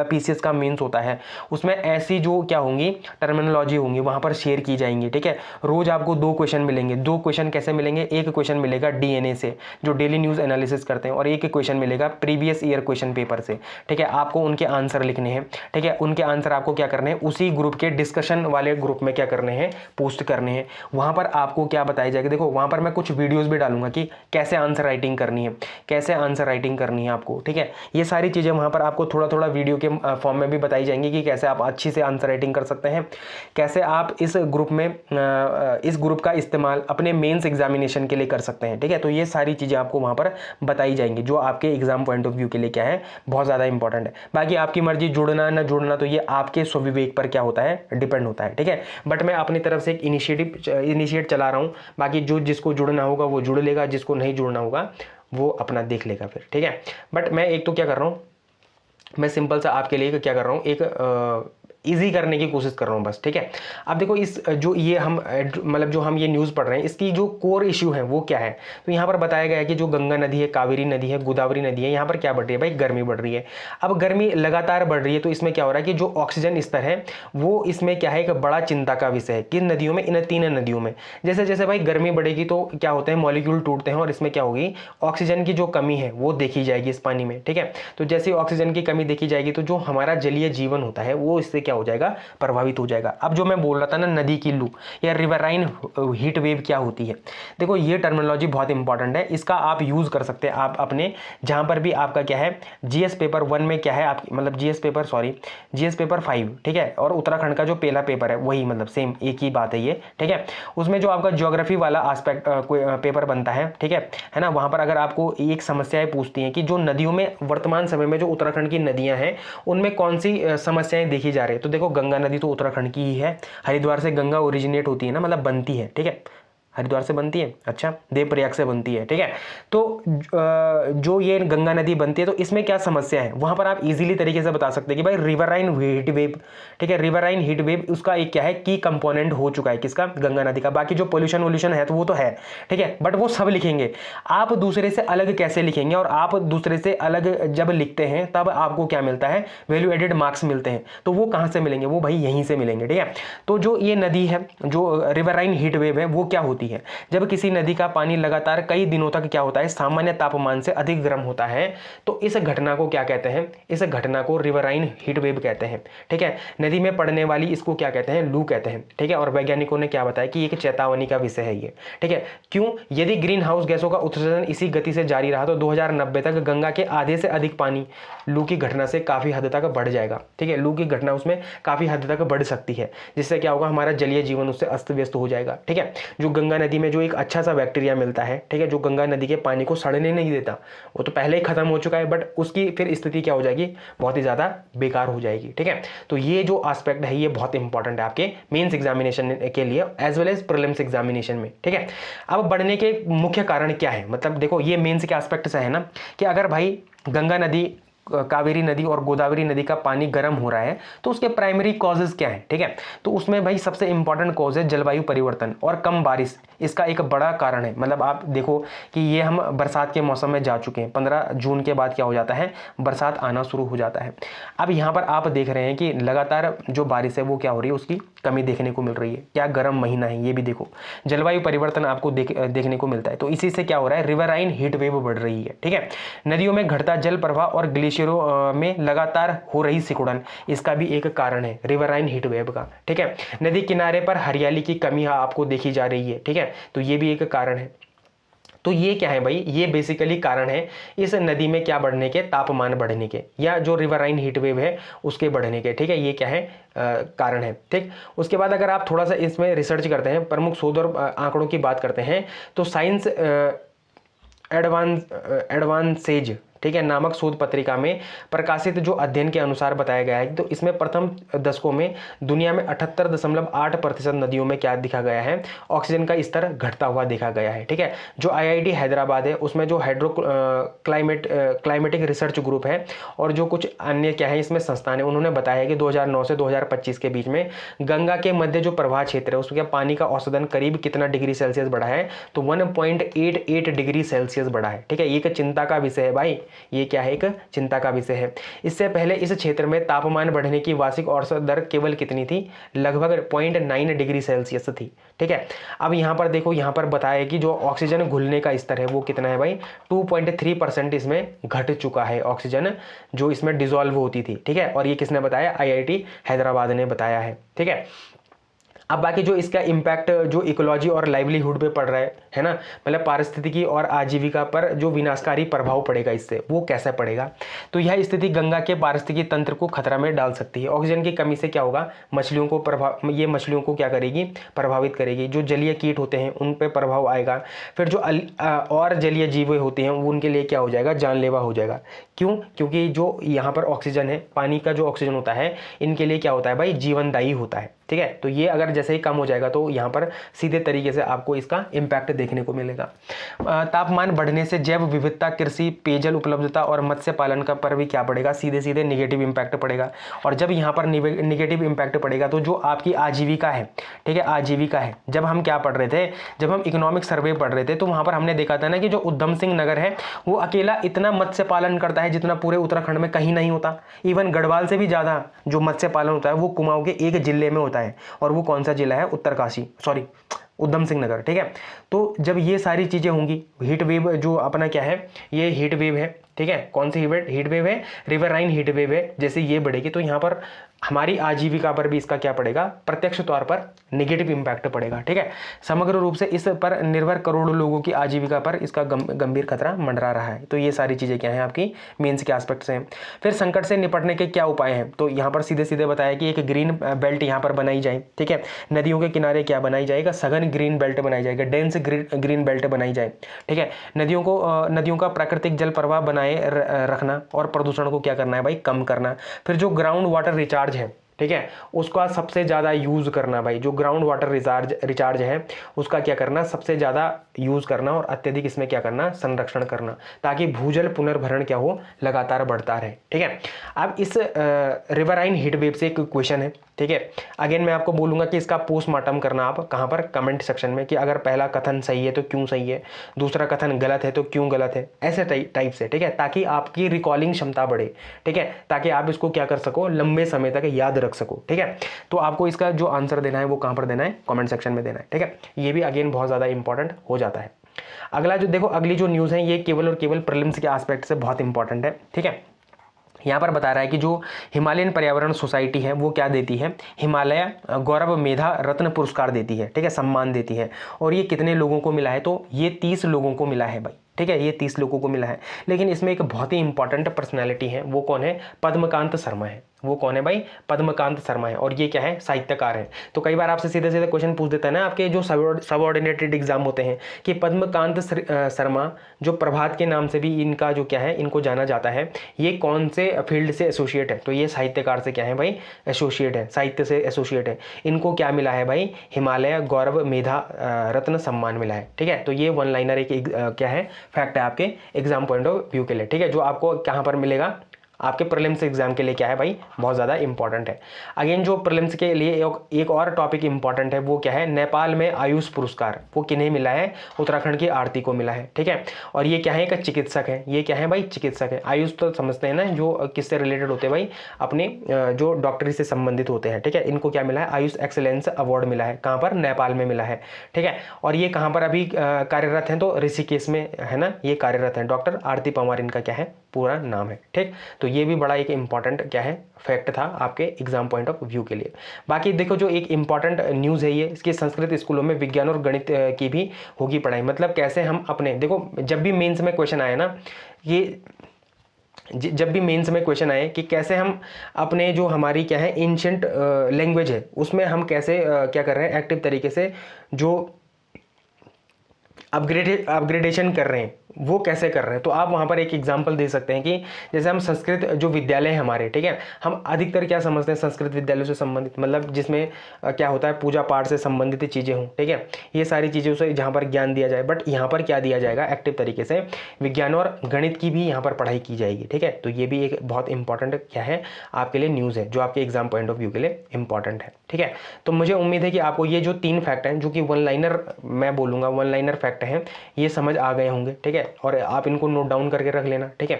पीसीएस का मेंस होता है, उसमें ऐसी जो क्या होंगी, टर्मिनोलॉजी होंगी, वहाँ पर शेयर की जाएंगी, ठीक है। रोज आपको 2 क्वेश्चन मिलेंगे। 2 क्वेश्चन कैसे मिलेंगे, एक क्वेश्चन मिलेगा डीएनए से, जो डेली न्यूज़ एनालिसिस करते हैं, और एक क्वेश्चन मिलेगा प्रीवियस ईयर क्वेश्चन पेपर से, ठीक है। आपको उनके आंसर लिखने हैं, ठीक है। उनके आंसर आपको क्या करने हैं, उसी ग्रुप के डिस्कशन वाले ग्रुप में क्या करने हैं, पोस्ट करने हैं। वहां पर आपको क्या बताया जाएगा, देखो वहां पर मैं कुछ वीडियोस भी डालूंगा कि कैसे आंसर राइटिंग करनी है, कैसे आंसर राइटिंग करनी है आपको, ठीक है। ये सारी चीजें वहां पर आपको थोड़ा थोड़ा वीडियो के फॉर्म में भी बताई जाएंगी कि कैसे आप अच्छी से आंसर राइटिंग कर सकते हैं, कैसे आप इस ग्रुप का इस्तेमाल अपने मेंस एग्जामिनेशन के लिए कर सकते हैं, ठीक है। तो ये सारी चीजें आपको वहां पर बताई जाएंगी, जो आपके एग्जाम पॉइंट ऑफ व्यू के लिए क्या है, बहुत ज़्यादा इंपॉर्टेंट है। बाकी आपकी मर्जी जुड़ना ना जुड़ना, तो ये आपके स्वविवेक पर क्या होता है, डिपेंड होता है, ठीक है। बट मैं अपनी तरफ से एक इनिशिएट चला रहा हूँ। बाकी जो जिसको जुड़ना होगा वो जुड़ लेगा, जिसको नहीं जुड़ना होगा वो अपना देख लेगा फिर, ठीक है। बट मैं एक तो क्या कर रहा हूँ, मैं सिंपल सा आपके लिए क्या कर रहा हूँ, एक ईजी करने की कोशिश कर रहा हूँ बस, ठीक है। अब देखो इस जो ये हम मतलब जो हम ये न्यूज़ पढ़ रहे हैं, इसकी जो कोर इश्यू है वो क्या है। तो यहाँ पर बताया गया है कि जो गंगा नदी है, कावेरी नदी है, गोदावरी नदी है, यहाँ पर क्या बढ़ रही है भाई, गर्मी बढ़ रही है। अब गर्मी लगातार बढ़ रही है, तो इसमें क्या हो रहा है कि जो ऑक्सीजन स्तर है वो इसमें क्या है, एक बड़ा चिंता का विषय है। किन नदियों में, इन 3 नदियों में। जैसे जैसे भाई गर्मी बढ़ेगी तो क्या होते हैं, मॉलिक्यूल टूटते हैं, और इसमें क्या होगी, ऑक्सीजन की जो कमी है वो देखी जाएगी इस पानी में, ठीक है। तो जैसे ऑक्सीजन की कमी देखी जाएगी तो जो हमारा जलीय जीवन होता है वो इससे क्या हो जाएगा, प्रभावित हो जाएगा। अब जो मैं बोल रहा था ना नदी की लू या रिवराइन हीट वेव क्या होती है, देखो ये टर्मिनोलॉजी बहुत इंपॉर्टेंट है, इसका आप यूज़ कर सकते हैं आप अपने जहाँ पर भी आपका क्या है जीएस पेपर 1 में क्या है आप मतलब जीएस पेपर 5, ठीक है, और उत्तराखंड का जो पहला पेपर है वही मतलब सेम एक ही बात है ये, ठीक है। उसमें जो आपका ज्योग्राफी वाला एस्पेक्ट पेपर बनता है, ठीक है ना, वहाँ पर अगर आपको एक समस्याएं पूछती हैं कि जो नदियों में वर्तमान समय में जो उत्तराखंड की नदियाँ हैं उनमें कौन सी समस्याएं देखी जा रही है, तो देखो गंगा नदी तो उत्तराखंड की ही है, हरिद्वार से गंगा ओरिजिनेट होती है ना, मतलब बनती है, ठीक है, हरिद्वार से बनती है, अच्छा देवप्रयाग से बनती है, ठीक है। तो जो ये गंगा नदी बनती है तो इसमें क्या समस्या है, वहां पर आप इजीली तरीके से बता सकते हैं कि भाई रिवराइन हीट वेव, ठीक है, रिवराइन हीट वेव उसका एक क्या है की कंपोनेंट हो चुका है, किसका, गंगा नदी का। बाकी जो पोल्यूशन वोल्यूशन है तो वो तो है, ठीक है, बट वो सब लिखेंगे, आप दूसरे से अलग कैसे लिखेंगे, और आप दूसरे से अलग जब लिखते हैं तब आपको क्या मिलता है, वैल्यू एडेड मार्क्स मिलते हैं, तो वो कहां से मिलेंगे, वो भाई यहीं से मिलेंगे, ठीक है। तो जो ये नदी है, जो रिवराइन हीट वेव है, वो क्या होती है, जब किसी नदी का पानी लगातार कई दिनों तक क्या होता है, सामान्य तापमान से अधिक गर्म होता है, तो इस घटना को क्या कहते हैं, इस घटना को रिवराइन हीट वेव कहते हैं, ठीक है। नदी में पड़ने वाली इसको क्या कहते हैं, लू कहते हैं, ठीक है। और वैज्ञानिकों ने क्या बताया कि एक चेतावनी का विषय है ये, ठीक है। क्यों, यदि ग्रीन हाउस गैसों का उत्सर्जन इसी गति से जारी रहा तो 2090 तक गंगा के आधे से अधिक पानी लू की घटना से काफी हद तक बढ़ जाएगा, ठीक है, लू की घटना उसमें काफी हद तक बढ़ सकती है, जिससे क्या होगा, हमारा जलीय जीवन उससे अस्त व्यस्त हो जाएगा, ठीक है। जो गंगा नदी में जो एक अच्छा सा बैक्टीरिया मिलता है, ठीक है, जो गंगा नदी के पानी को सड़ने नहीं देता, वो तो पहले ही खत्म हो चुका है, बट उसकी फिर स्थिति क्या हो जाएगी, बहुत ही ज्यादा बेकार हो जाएगी, ठीक है। तो ये जो एस्पेक्ट है ये बहुत इंपॉर्टेंट है आपके मेंस एग्जामिनेशन के लिए as well as prelims examination में, ठीक है। अब बढ़ने के मुख्य कारण क्या है, मतलब देखो ये मेंस के एस्पेक्ट से है ना कि अगर भाई गंगा नदी, कावेरी नदी और गोदावरी नदी का पानी गर्म हो रहा है तो उसके प्राइमरी कॉजेज क्या है, ठीक है। तो उसमें भाई सबसे इंपॉर्टेंट कॉज है जलवायु परिवर्तन और कम बारिश, इसका एक बड़ा कारण है। मतलब आप देखो कि ये हम बरसात के मौसम में जा चुके हैं, 15 जून के बाद क्या हो जाता है, बरसात आना शुरू हो जाता है। अब यहाँ पर आप देख रहे हैं कि लगातार जो बारिश है वो क्या हो रही है, उसकी कमी देखने को मिल रही है। क्या गर्म महीना है ये भी देखो, जलवायु परिवर्तन आपको देखने को मिलता है। तो इसी से क्या हो रहा है, रिवराइन हीट वेव बढ़ रही है, ठीक है। नदियों में घटता जल प्रवाह और ग्लेशियरों में लगातार हो रही सिकुड़न, इसका भी एक कारण है रिवराइन हीट वेव का, ठीक है। नदी किनारे पर हरियाली की कमी आपको देखी जा रही है, ठीक है, तो ये भी एक कारण है। तो ये क्या है भाई, ये बेसिकली कारण है इस नदी में क्या बढ़ने के, तापमान बढ़ने के, या जो रिवराइन हीट वेव है उसके बढ़ने के, ठीक है। ये क्या है, कारण है, ठीक। उसके बाद अगर आप थोड़ा सा इसमें रिसर्च करते हैं, प्रमुख शोध और आंकड़ों की बात करते हैं, तो साइंस एडवांसेज, ठीक है, नामक शोध पत्रिका में प्रकाशित जो अध्ययन के अनुसार बताया गया है, तो इसमें प्रथम दशकों में दुनिया में 78.8% नदियों में क्या दिखा गया है, ऑक्सीजन का स्तर घटता हुआ देखा गया है, ठीक है। जो आईआईटी हैदराबाद है उसमें जो क्लाइमेटिक रिसर्च ग्रुप है और जो कुछ अन्य क्या है इसमें संस्थान है, उन्होंने बताया कि 2009 से 2025 के बीच में गंगा के मध्य जो प्रवाह क्षेत्र है उसमें पानी का औसतन करीब कितना डिग्री सेल्सियस बढ़ा है, तो 1.88 डिग्री सेल्सियस बढ़ा है, ठीक है। ये एक चिंता का विषय है भाई, ये क्या है, एक चिंता का विषय है। इससे पहले इस क्षेत्र में तापमान बढ़ने की वार्षिक औसत दर केवल कितनी थी, लगभग 0.9 डिग्री सेल्सियस थी, ठीक है। अब यहाँ पर देखो, यहाँ पर बताया कि जो ऑक्सीजन घुलने का स्तर है वो कितना है भाई, 2.3% इसमें घट चुका है ऑक्सीजन जो इसमें डिजोल्व होती थी, ठीक है। और ये किसने बताया, आईआईटी हैदराबाद ने बताया है, ठीक है। अब बाकी जो इसका इम्पैक्ट जो इकोलॉजी और लाइवलीहुड पे पड़ रहा है ना, मतलब पारिस्थितिकी और आजीविका पर जो विनाशकारी प्रभाव पड़ेगा इससे, वो कैसे पड़ेगा, तो यह स्थिति गंगा के पारिस्थितिकी तंत्र को खतरा में डाल सकती है। ऑक्सीजन की कमी से क्या होगा, मछलियों को ये मछलियों को क्या करेगी, प्रभावित करेगी। जो जलीय कीट होते हैं उन पर प्रभाव आएगा। फिर जो और जलीय जीव होते हैं वो उनके लिए क्या हो जाएगा, जानलेवा हो जाएगा। क्यों, क्योंकि जो यहाँ पर ऑक्सीजन है, पानी का जो ऑक्सीजन होता है, इनके लिए क्या होता है भाई, जीवनदायी होता है, ठीक है। तो ये अगर जैसे ही कम हो जाएगा तो यहाँ पर सीधे तरीके से आपको इसका इम्पैक्ट देखने को मिलेगा। तापमान बढ़ने से जैव विविधता, कृषि, पेयजल उपलब्धता और मत्स्य पालन का पर भी क्या पड़ेगा, सीधे सीधे निगेटिव इम्पैक्ट पड़ेगा। और जब यहाँ पर निगेटिव इम्पैक्ट पड़ेगा तो जो आपकी आजीविका है, ठीक है, आजीविका है, जब हम क्या पढ़ रहे थे, जब हम इकोनॉमिक सर्वे पढ़ रहे थे तो वहाँ पर हमने देखा था ना कि जो उधम सिंह नगर है वो अकेला इतना मत्स्य पालन करता है जितना पूरे उत्तराखंड में कहीं नहीं होता। इवन गढ़वाल से भी ज़्यादा जो मत्स्य पालन होता है वो कुमाऊं के एक जिले में होता है, और वो कौन सा जिला है, उत्तरकाशी, सॉरी उधम सिंह नगर, ठीक है। तो जब ये सारी चीज़ें होंगी, हीट वेव जो अपना क्या है, ये हीट वेव है, ठीक है, कौन सी हीट वेव है, रिवराइन हीट वेव है, जैसे ये बढ़ेगी तो यहाँ पर हमारी आजीविका पर भी इसका क्या पड़ेगा, प्रत्यक्ष तौर पर नेगेटिव इम्पैक्ट पड़ेगा। ठीक है, समग्र रूप से इस पर निर्भर करोड़ों लोगों की आजीविका पर इसका गंभीर खतरा मंडरा रहा है। तो ये सारी चीज़ें क्या हैं आपकी मेंस के एस्पेक्ट से हैं। फिर संकट से निपटने के क्या उपाय हैं, तो यहाँ पर सीधे सीधे बताया कि एक ग्रीन बेल्ट यहाँ पर बनाई जाए। ठीक है, नदियों के किनारे क्या बनाई जाएगा, सघन ग्रीन बेल्ट बनाई जाएगा, डेंस ग्रीन बेल्ट बनाई जाए। ठीक है, नदियों का प्राकृतिक जल प्रवाह बनाए रखना और प्रदूषण को क्या करना है भाई, कम करना। फिर जो ग्राउंड वाटर रिचार्ज है, ठीक है, उसका सबसे ज़्यादा यूज़ करना भाई, जो ग्राउंड वाटर रिचार्ज है उसका क्या करना, सबसे ज़्यादा यूज़ करना और अत्यधिक इसमें क्या करना, संरक्षण करना, ताकि भूजल पुनर्भरण क्या हो, लगातार बढ़ता रहे। ठीक है, अब इस रिवराइन हीट वेव से एक क्वेश्चन है। ठीक है, अगेन मैं आपको बोलूंगा कि इसका पोस्टमार्टम करना आप कहाँ पर, कमेंट सेक्शन में, कि अगर पहला कथन सही है तो क्यों सही है, दूसरा कथन गलत है तो क्यों गलत है, ऐसे टाइप से। ठीक है, ताकि आपकी रिकॉलिंग क्षमता बढ़े। ठीक है, ताकि आप इसको क्या कर सको, लंबे समय तक याद रख सको। ठीक है, तो आपको इसका जो आंसर देना है वो कहाँ पर देना है, कमेंट सेक्शन में देना है। ठीक है, ये भी अगेन बहुत ज़्यादा इंपॉर्टेंट हो जाता है। अगला जो देखो, अगली जो न्यूज़ है ये केवल और केवल प्रीलिम्स के एस्पेक्ट से बहुत इंपॉर्टेंट है। ठीक है, यहाँ पर बता रहा है कि जो हिमालयन पर्यावरण सोसाइटी है वो क्या देती है, हिमालय गौरव मेधा रत्न पुरस्कार देती है। ठीक है, सम्मान देती है। और ये कितने लोगों को मिला है, तो ये 30 लोगों को मिला है भाई। ठीक है, ये 30 लोगों को मिला है। लेकिन इसमें एक बहुत ही इंपॉर्टेंट पर्सनैलिटी है, वो कौन है, पद्मकांत शर्मा है। वो कौन है भाई, पद्मकांत शर्मा है। और ये क्या है, साहित्यकार है। तो कई बार आपसे सीधे सीधे क्वेश्चन पूछ देता है ना आपके जो सबऑर्डिनेटेड एग्जाम होते हैं, कि पद्मकांत शर्मा जो प्रभात के नाम से भी इनका जो क्या है, इनको जाना जाता है, ये कौन से फील्ड से एसोसिएट है, तो ये साहित्यकार से क्या है भाई, एसोसिएट है, साहित्य से एसोसिएट है। इनको क्या मिला है भाई, हिमालय गौरव मेधा रत्न सम्मान मिला है। ठीक है, तो ये वन लाइनर एक क्या है, फैक्ट है आपके एग्जाम पॉइंट ऑफ व्यू के लिए। ठीक है, जो आपको कहाँ पर मिलेगा, आपके प्रीलिम्स एग्जाम के लिए क्या है भाई, बहुत ज़्यादा इंपॉर्टेंट है। अगेन जो प्रीलिम्स के लिए एक और टॉपिक इंपॉर्टेंट है, वो क्या है, नेपाल में आयुष पुरस्कार वो किन्हें मिला है, उत्तराखंड की आरती को मिला है। ठीक है, और ये क्या है, एक चिकित्सक है। ये क्या है भाई, चिकित्सक है। आयुष तो समझते हैं ना, जो किससे रिलेटेड होते हैं भाई, अपने जो डॉक्टरी से संबंधित होते हैं। ठीक है, इनको क्या मिला है, आयुष एक्सेलेंस अवार्ड मिला है। कहाँ पर, नेपाल में मिला है। ठीक है, और ये कहाँ पर अभी कार्यरत हैं, तो ऋषिकेश में है ना, ये कार्यरत हैं। डॉक्टर आरती पंवार इनका क्या है, पूरा नाम है। ठीक, तो ये भी बड़ा एक इंपॉर्टेंट क्या है, फैक्ट था आपके एग्जाम पॉइंट ऑफ व्यू के लिए। बाकी देखो, जो एक इंपॉर्टेंट न्यूज़ है ये, इसकी संस्कृत स्कूलों में विज्ञान और गणित की भी होगी पढ़ाई। मतलब कैसे हम अपने, देखो जब भी मेंस में क्वेश्चन आए ना, ये जब भी मेंस में क्वेश्चन आए कि कैसे हम अपने जो हमारी क्या है एंशिएंट लैंग्वेज है, उसमें हम कैसे क्या कर रहे हैं, एक्टिव तरीके से जो अपग्रेडेशन कर रहे हैं, वो कैसे कर रहे हैं। तो आप वहाँ पर एक एग्जांपल दे सकते हैं कि जैसे हम संस्कृत जो विद्यालय है हमारे, ठीक है, हम अधिकतर क्या समझते हैं, संस्कृत विद्यालयों से संबंधित, मतलब जिसमें क्या होता है, पूजा पाठ से संबंधित चीज़ें हों। ठीक है, ये सारी चीज़ों से जहाँ पर ज्ञान दिया जाए, बट यहाँ पर क्या दिया जाएगा, एक्टिव तरीके से विज्ञान और गणित की भी यहाँ पर पढ़ाई की जाएगी। ठीक है, तो ये भी एक बहुत इंपॉर्टेंट क्या है आपके लिए न्यूज़ है, जो आपके एग्जाम पॉइंट ऑफ व्यू के लिए इंपॉर्टेंट है। ठीक है, तो मुझे उम्मीद है कि आपको ये जो 3 फैक्ट हैं, जो कि वन लाइनर मैं बोलूँगा, वन लाइनर फैक्ट हैं, ये समझ आ गए होंगे। ठीक है, और आप इनको नोट डाउन करके रख लेना। ठीक है,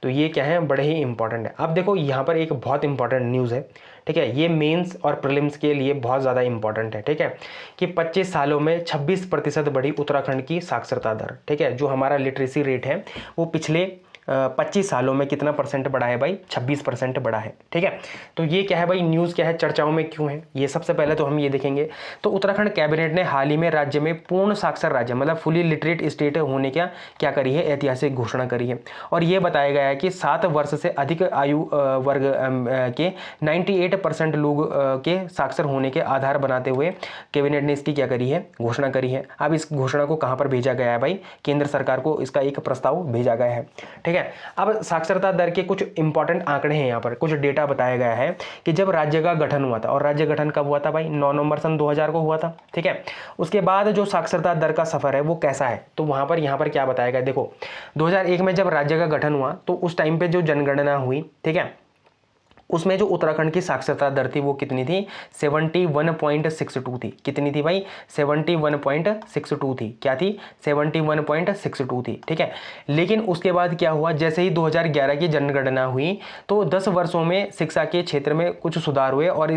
तो ये क्या है, बड़े ही इंपॉर्टेंट है। अब देखो यहाँ पर एक बहुत इंपॉर्टेंट न्यूज़ है। ठीक है, ये मेंस और प्रीलिम्स के लिए बहुत ज़्यादा इंपॉर्टेंट है। ठीक है, कि 25 सालों में 26% बढ़ी उत्तराखंड की साक्षरता दर। ठीक है, जो हमारा लिटरेसी रेट है वो पिछले 25 सालों में कितना परसेंट बढ़ा है भाई, 26% बढ़ा है। ठीक है, तो ये क्या है भाई, न्यूज़ क्या है, चर्चाओं में क्यों है, ये सबसे पहले तो हम ये देखेंगे। तो उत्तराखंड कैबिनेट ने हाल ही में राज्य में पूर्ण साक्षर राज्य, मतलब फुली लिटरेट स्टेट होने का क्या करी है, ऐतिहासिक घोषणा करी है। और ये बताया गया है कि 7 वर्ष से अधिक आयु वर्ग के 98% लोग के साक्षर होने के आधार बनाते हुए कैबिनेट ने इसकी क्या करी है, घोषणा करी है। अब इस घोषणा को कहाँ पर भेजा गया है भाई, केंद्र सरकार को इसका एक प्रस्ताव भेजा गया है। ठीक है, अब साक्षरता दर के कुछ इंपॉर्टेंट आंकड़े हैं, यहाँ पर कुछ डेटा बताया गया है कि जब राज्य का गठन हुआ था, और राज्य गठन कब हुआ था भाई, 9 नवंबर सन 2000 को हुआ था। ठीक है, उसके बाद जो साक्षरता दर का सफर है वो कैसा है, तो वहां पर यहाँ पर क्या बताया गया, देखो 2001 में जब राज्य का गठन हुआ तो उस टाइम पे जो जनगणना हुई, ठीक है, उसमें जो उत्तराखंड की साक्षरता दर थी वो कितनी थी, 71.62 थी। कितनी थी भाई, 71.62 थी। क्या थी, 71.62 थी। ठीक है, लेकिन उसके बाद क्या हुआ, जैसे ही 2011 की जनगणना हुई तो 10 वर्षों में शिक्षा के क्षेत्र में कुछ सुधार हुए और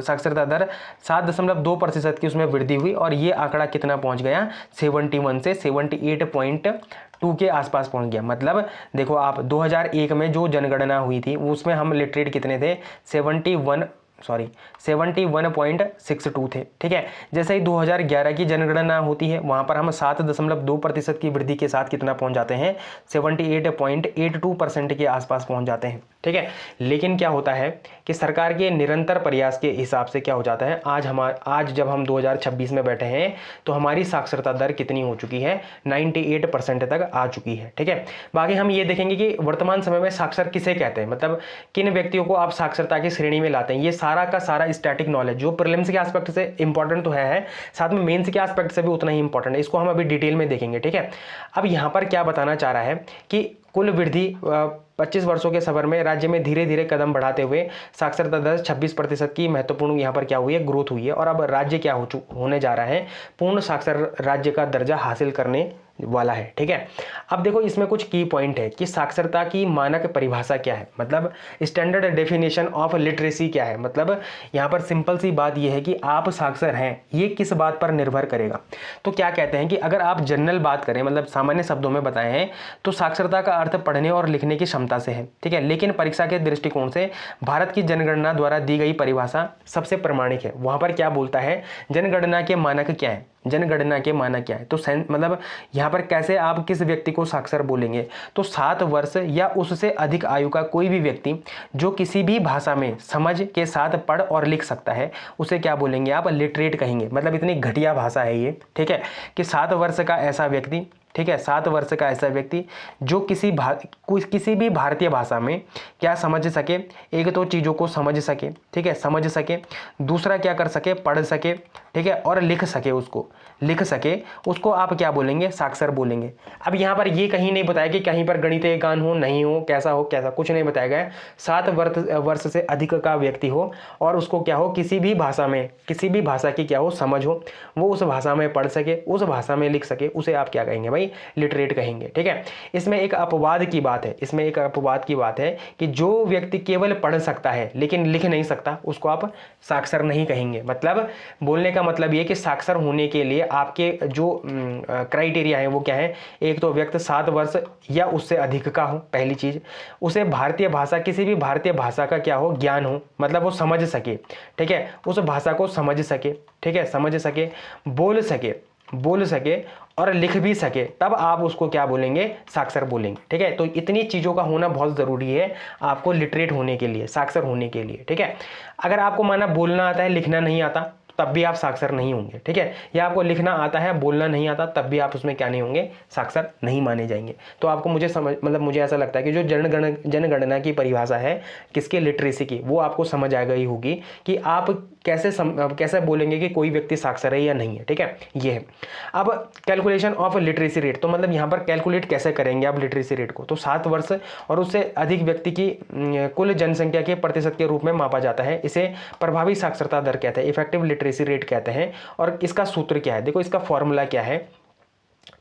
साक्षरता दर 7.2% की उसमें वृद्धि हुई, और ये आंकड़ा कितना पहुंच गया, 71 से 78.2 के आसपास पहुंच गया। मतलब देखो आप 2001 में जो जनगणना हुई थी उसमें हम लिटरेट कितने थे, सॉरी 71.62 थे। ठीक है, जैसे ही 2011 की जनगणना होती है वहाँ पर हम 7.2% की वृद्धि के साथ कितना पहुँच जाते हैं, 78.82% के आसपास पहुँच जाते हैं। ठीक है, लेकिन क्या होता है कि सरकार के निरंतर प्रयास के हिसाब से क्या हो जाता है, आज जब हम 2026 में बैठे हैं तो हमारी साक्षरता दर कितनी हो चुकी है, 98% तक आ चुकी है। ठीक है, बाकी हम ये देखेंगे कि वर्तमान समय में साक्षर किसे कहते हैं, मतलब किन व्यक्तियों को आप साक्षरता की श्रेणी में लाते हैं। ये सारा का सारा स्टैटिक नॉलेज जो प्रीलिम्स के एस्पेक्ट से इंपॉर्टेंट तो है, साथ में मेंस के एस्पेक्ट से भी उतना ही इंपॉर्टेंट है, इसको हम अभी डिटेल में देखेंगे। ठीक है, अब यहाँ पर क्या बताना चाह रहा है कि कुल वृद्धि 25 वर्षों के सफर में राज्य में धीरे धीरे कदम बढ़ाते हुए साक्षरता दर 26% की महत्वपूर्ण यहाँ पर क्या हुई है, ग्रोथ हुई है। और अब राज्य क्या होने जा रहा है, पूर्ण साक्षर राज्य का दर्जा हासिल करने वाला है। ठीक है, अब देखो इसमें कुछ की पॉइंट है कि साक्षरता की मानक परिभाषा क्या है, मतलब स्टैंडर्ड डेफिनेशन ऑफ लिटरेसी क्या है। मतलब यहाँ पर सिंपल सी बात यह है कि आप साक्षर हैं, ये किस बात पर निर्भर करेगा। तो क्या कहते हैं कि अगर आप जनरल बात करें, मतलब सामान्य शब्दों में बताए हैं, तो साक्षरता का अर्थ पढ़ने और लिखने की क्षमता से है। ठीक है, लेकिन परीक्षा के दृष्टिकोण से भारत की जनगणना द्वारा दी गई परिभाषा सबसे प्रमाणिक है। वहां पर क्या बोलता है, जनगणना के मानक क्या है, जनगणना के मानक क्या है। तो मतलब यहाँ पर कैसे आप किस व्यक्ति को साक्षर बोलेंगे, तो 7 वर्ष या उससे अधिक आयु का कोई भी व्यक्ति जो किसी भी भाषा में समझ के साथ पढ़ और लिख सकता है, उसे क्या बोलेंगे आप, लिटरेट कहेंगे। मतलब इतनी घटिया भाषा है ये। ठीक है, कि 7 वर्ष का ऐसा व्यक्ति, ठीक है, 7 वर्ष का ऐसा व्यक्ति जो किसी भी भारतीय भाषा में क्या समझ सके, एक तो चीज़ों को समझ सके, ठीक है, समझ सके, दूसरा क्या कर सके, पढ़ सके, ठीक है, और लिख सके, उसको आप क्या बोलेंगे, साक्षर बोलेंगे। अब यहाँ पर ये कहीं नहीं बताया कि कहीं पर गणितीय ज्ञान हो, नहीं हो, कैसा हो, कैसा कुछ नहीं बताया गया है। 7 वर्ष से अधिक का व्यक्ति हो और उसको क्या हो, किसी भी भाषा की क्या हो, समझ हो, वो उस भाषा में पढ़ सके, उस भाषा में लिख सके, उसे आप क्या कहेंगे भाई, लिटरेट कहेंगे। ठीक है, इसमें एक अपवाद की बात है कि जो व्यक्ति केवल पढ़ सकता है लेकिन लिख नहीं सकता, उसको आप साक्षर नहीं कहेंगे। मतलब बोलने का मतलब ये कि साक्षर होने के लिए आपके जो क्राइटेरिया है वो क्या है, एक तो व्यक्ति 7 वर्ष या उससे अधिक का हो, पहली चीज, उसे भारतीय भाषा, किसी भी भारतीय भाषा का क्या हो, ज्ञान हो, मतलब वो समझ सके। ठीक है, उस भाषा को समझ सके, ठीक है, समझ सके, बोल सके और लिख भी सके, तब आप उसको क्या बोलेंगे, साक्षर बोलेंगे। ठीक है, तो इतनी चीज़ों का होना बहुत ज़रूरी है आपको लिटरेट होने के लिए, साक्षर होने के लिए। ठीक है, अगर आपको माना बोलना आता है, लिखना नहीं आता, तब भी आप साक्षर नहीं होंगे। ठीक है, या आपको लिखना आता है, बोलना नहीं आता, तब भी आप उसमें क्या नहीं होंगे, साक्षर नहीं माने जाएंगे। तो आपको मुझे ऐसा लगता है कि जो जनगणना की परिभाषा है किसके, लिटरेसी की, वो आपको समझ आ गई होगी कि आप कैसे बोलेंगे कि कोई व्यक्ति साक्षर है या नहीं है। ठीक है, ये है। अब कैलकुलेशन ऑफ लिटरेसी रेट, तो मतलब यहाँ पर कैलकुलेट कैसे करेंगे आप लिटरेसी रेट को, तो 7 वर्ष और उससे अधिक व्यक्ति की कुल जनसंख्या के प्रतिशत के रूप में मापा जाता है। इसे प्रभावी साक्षरता दर कहते हैं, इफेक्टिव लिटरेसी रेट कहते हैं। और इसका सूत्र क्या है, देखो इसका फॉर्मूला क्या है,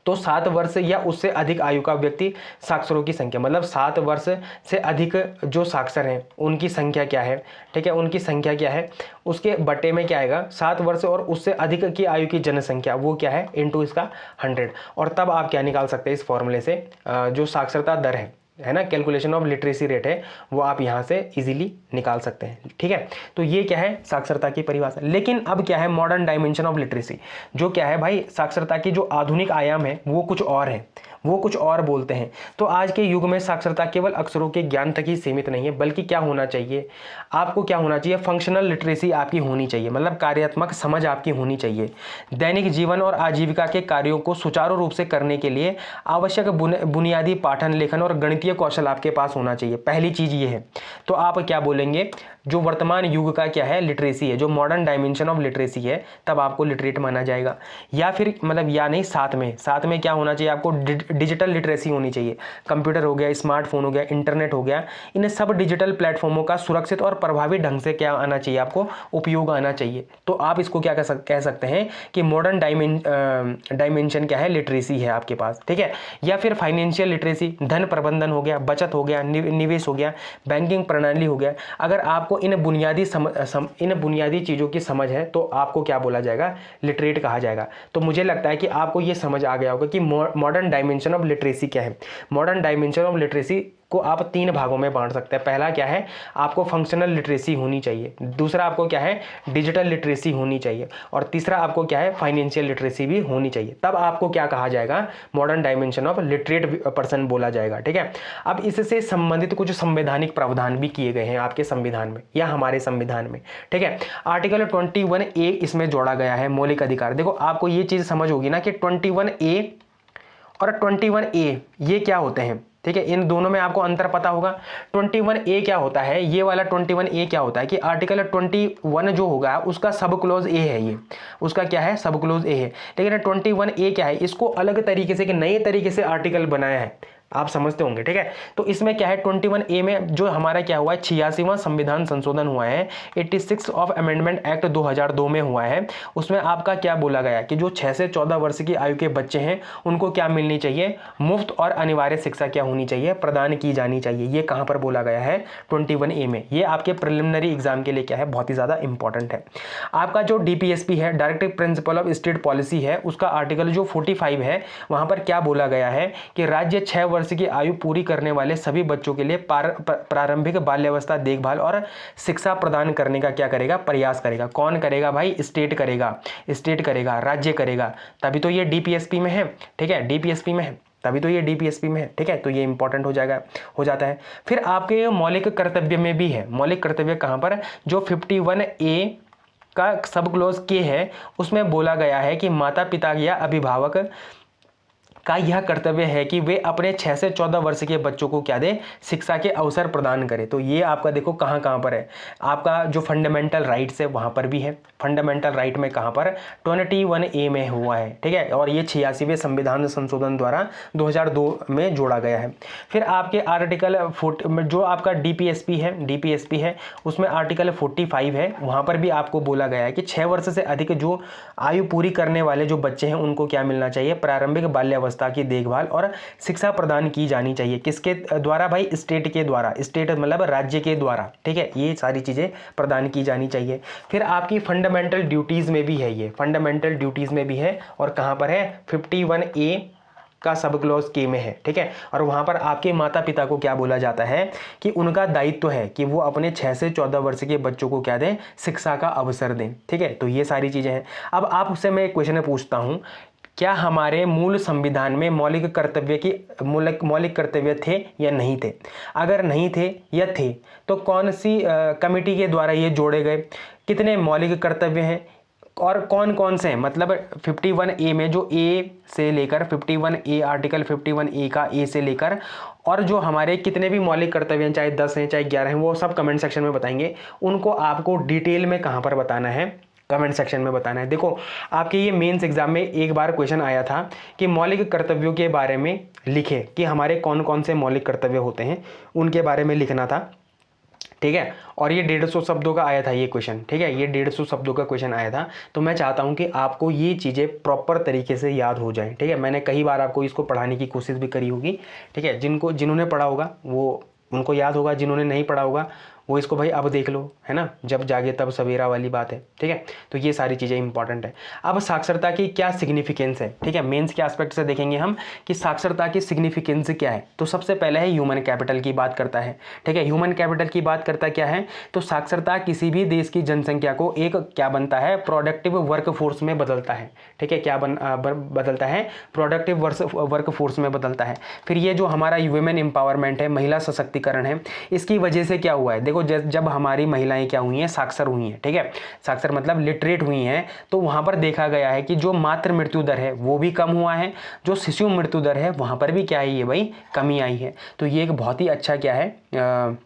तो 7 वर्ष या उससे अधिक आयु का व्यक्ति साक्षरों की संख्या, मतलब 7 वर्ष से अधिक जो साक्षर हैं उनकी संख्या क्या है, ठीक है, उनकी संख्या क्या है, उसके बटे में क्या आएगा, 7 वर्ष और उससे अधिक की आयु की जनसंख्या, वो क्या है, इनटू इसका 100। और तब आप क्या निकाल सकते हैं इस फॉर्मूले से, जो साक्षरता दर है ना, कैलकुलेशन ऑफ लिटरेसी रेट है, वो आप यहाँ से इजीली निकाल सकते हैं। ठीक है, तो ये क्या है, साक्षरता की परिभाषा। लेकिन अब क्या है, मॉडर्न डायमेंशन ऑफ लिटरेसी, जो क्या है भाई, साक्षरता की जो आधुनिक आयाम है वो कुछ और है, वो कुछ और बोलते हैं। तो आज के युग में साक्षरता केवल अक्षरों के ज्ञान तक ही सीमित नहीं है, बल्कि क्या होना चाहिए, आपको क्या होना चाहिए, फंक्शनल लिटरेसी आपकी होनी चाहिए, मतलब कार्यात्मक समझ आपकी होनी चाहिए। दैनिक जीवन और आजीविका के कार्यों को सुचारू रूप से करने के लिए आवश्यक बुनियादी पाठन, लेखन और गणितीय कौशल आपके पास होना चाहिए। पहली चीज ये है। तो आप क्या बोलेंगे, जो वर्तमान युग का क्या है, लिटरेसी है, जो मॉडर्न डायमेंशन ऑफ लिटरेसी है, तब आपको लिटरेट माना जाएगा। या फिर मतलब या नहीं, साथ में क्या होना चाहिए, आपको डिजिटल लिटरेसी होनी चाहिए। कंप्यूटर हो गया, स्मार्टफोन हो गया, इंटरनेट हो गया, इन सब डिजिटल प्लेटफॉर्मों का सुरक्षित और प्रभावी ढंग से क्या आना चाहिए, आपको उपयोग आना चाहिए। तो आप इसको क्या कह सकते हैं कि मॉडर्न डायमेंशन क्या है, लिटरेसी है आपके पास। ठीक है, या फिर फाइनेंशियल लिटरेसी, धन प्रबंधन हो गया, बचत हो गया, निवेश हो गया, बैंकिंग प्रणाली हो गया। अगर आपको इन बुनियादी चीज़ों की समझ है तो आपको क्या बोला जाएगा, लिटरेट कहा जाएगा। तो मुझे लगता है कि आपको ये समझ आ गया होगा कि मॉडर्न डायमेंशन ऑफ लिटरेसी क्या है। मॉडर्न डायमेंशन ऑफ लिटरेसी को आप 3 भागों में बांट सकते हैं। पहला क्या है, आपको फंक्शनल लिटरेसी होनी चाहिए, दूसरा आपको क्या है, डिजिटल लिटरेसी होनी चाहिए, और तीसरा आपको क्या है, फाइनेंशियल लिटरेसी भी होनी चाहिए। तब आपको क्या कहा जाएगा, modern dimension of literate person बोला जाएगा। ठीक है, अब इससे संबंधित कुछ संवैधानिक प्रावधान भी किए गए हैं आपके संविधान में या हमारे संविधान में। ठीक है, आर्टिकल 21A इसमें जोड़ा गया है, मौलिक अधिकार। देखो आपको ये चीज समझ होगी ना कि 21A और 21A ये क्या होते हैं। ठीक है, इन दोनों में आपको अंतर पता होगा। 21A क्या होता है, ये वाला 21A क्या होता है कि आर्टिकल 21 जो होगा उसका सब क्लोज ए है, ये उसका क्या है, सब क्लोज ए है। लेकिन 21A क्या है, इसको अलग तरीके से, एक नए तरीके से आर्टिकल बनाया है, आप समझते होंगे। ठीक है, तो इसमें क्या है, 21A में जो हमारा क्या हुआ है, 86वां संविधान संशोधन हुआ है, 86 ऑफ अमेंडमेंट एक्ट 2002 में हुआ है। उसमें आपका क्या बोला गया कि जो 6 से 14 वर्ष की आयु के बच्चे हैं उनको क्या मिलनी चाहिए, मुफ्त और अनिवार्य शिक्षा क्या होनी चाहिए, प्रदान की जानी चाहिए। ये कहां पर बोला गया है, 21A में। ये आपके प्रिलिमिनरी एग्जाम के लिए क्या है, बहुत ही ज्यादा इंपॉर्टेंट है। आपका जो DPSP है, directive principle of state policy है, उसका आर्टिकल जो 45 है, वहां पर क्या बोला गया है कि राज्य 6 वर्ष की आयु पूरी करने वाले सभी बच्चों के लिए प्रारंभिक बाल्यावस्था देखभाल और शिक्षा प्रदान करने का क्या करेगा, प्रयास करेगा। कौन करेगा भाई, स्टेट करेगा, स्टेट करेगा, राज्य करेगा, तभी तो ये DPSP में है। ठीक है, DPSP में है, तभी तो ये DPSP में है। ठीक है, तो ये इंपॉर्टेंट हो जाता है। फिर आपके मौलिक कर्तव्य में भी है, मौलिक कर्तव्य कहां पर, जो 51A का सब क्लोज के है, उसमें बोला गया है कि माता पिता या अभिभावक का यह कर्तव्य है कि वे अपने 6 से 14 वर्ष के बच्चों को क्या दे, शिक्षा के अवसर प्रदान करें। तो ये आपका देखो कहां कहां पर है, आपका जो फंडामेंटल राइट्स है वहां पर भी है। फंडामेंटल राइट में कहां पर, 21A में हुआ है। ठीक है, और ये 86वें संविधान संशोधन द्वारा 2002 में जोड़ा गया है। फिर आपके आर्टिकल 40 जो आपका DPSP है उसमें आर्टिकल 45 है, वहां पर भी आपको बोला गया है कि 6 वर्ष से अधिक जो आयु पूरी करने वाले जो बच्चे हैं उनको क्या मिलना चाहिए, प्रारंभिक बाल्यावस्था की देखभाल और शिक्षा प्रदान की जानी चाहिए। किसके द्वारा भाई, स्टेट के द्वारा, स्टेट मतलब राज्य के द्वारा। ठीक है, ये सारी चीजें प्रदान की जानी चाहिए। फिर आपकी फंडामेंटल ड्यूटीज में भी है, ये फंडामेंटल ड्यूटीज में भी है, और कहां पर है, 51A का सब क्लॉज के में है। ठीक है, और वहां पर आपके माता पिता को क्या बोला जाता है कि उनका दायित्व है कि वो अपने 6 से 14 वर्ष के बच्चों को क्या दें, शिक्षा का अवसर दें। ठीक है, तो ये सारी चीजें हैं। अब आपसे मैं एक क्वेश्चन पूछता हूं, क्या हमारे मूल संविधान में मौलिक कर्तव्य थे या नहीं थे? अगर नहीं थे या थे तो कौन सी कमेटी के द्वारा ये जोड़े गए, कितने मौलिक कर्तव्य हैं और कौन कौन से हैं? मतलब 51A में जो A से लेकर 51A, आर्टिकल 51A का A से लेकर, और जो हमारे कितने भी मौलिक कर्तव्य हैं, चाहे 10 हैं चाहे 11 हैं, वो सब कमेंट सेक्शन में बताएंगे। उनको आपको डिटेल में कहाँ पर बताना है, कमेंट सेक्शन में बताना है। देखो आपके ये मेंस एग्जाम में एक बार क्वेश्चन आया था कि मौलिक कर्तव्यों के बारे में लिखे कि हमारे कौन कौन से मौलिक कर्तव्य होते हैं, उनके बारे में लिखना था। ठीक है, और ये 150 शब्दों का आया था ये क्वेश्चन। ठीक है, ये 150 शब्दों का क्वेश्चन आया था। तो मैं चाहता हूं कि आपको ये चीज़ें प्रॉपर तरीके से याद हो जाएं। ठीक है, मैंने कई बार आपको इसको पढ़ाने की कोशिश भी करी होगी। ठीक है, जिन्होंने पढ़ा होगा वो उनको याद होगा, जिन्होंने नहीं पढ़ा होगा वो इसको भाई अब देख लो, है ना, जब जागे तब सवेरा वाली बात है। ठीक है, तो ये सारी चीज़ें इंपॉर्टेंट है। अब साक्षरता की क्या सिग्निफिकेंस है? ठीक है, मेंस के एस्पेक्ट से देखेंगे हम कि साक्षरता की सिग्निफिकेंस क्या है। तो सबसे पहले है ह्यूमन कैपिटल की बात करता है। ठीक है, ह्यूमन कैपिटल की बात करता क्या है, तो साक्षरता किसी भी देश की जनसंख्या को एक क्या बनता है, प्रोडक्टिव वर्क फोर्स में बदलता है। ठीक है, क्या बदलता है, प्रोडक्टिव वर्क फोर्स में बदलता है। फिर ये जो हमारा वुमेन एम्पावरमेंट है, महिला सशक्तिकरण है, इसकी वजह से क्या हुआ है, देखो जब हमारी महिलाएं क्या हुई हैं, साक्षर हुई हैं। ठीक है, साक्षर मतलब लिटरेट हुई हैं, तो वहां पर देखा गया है कि जो मातृ मृत्यु दर है वो भी कम हुआ है, जो शिशु मृत्यु दर है वहां पर भी क्या है, ये भाई कमी आई है। तो ये एक बहुत ही अच्छा क्या है,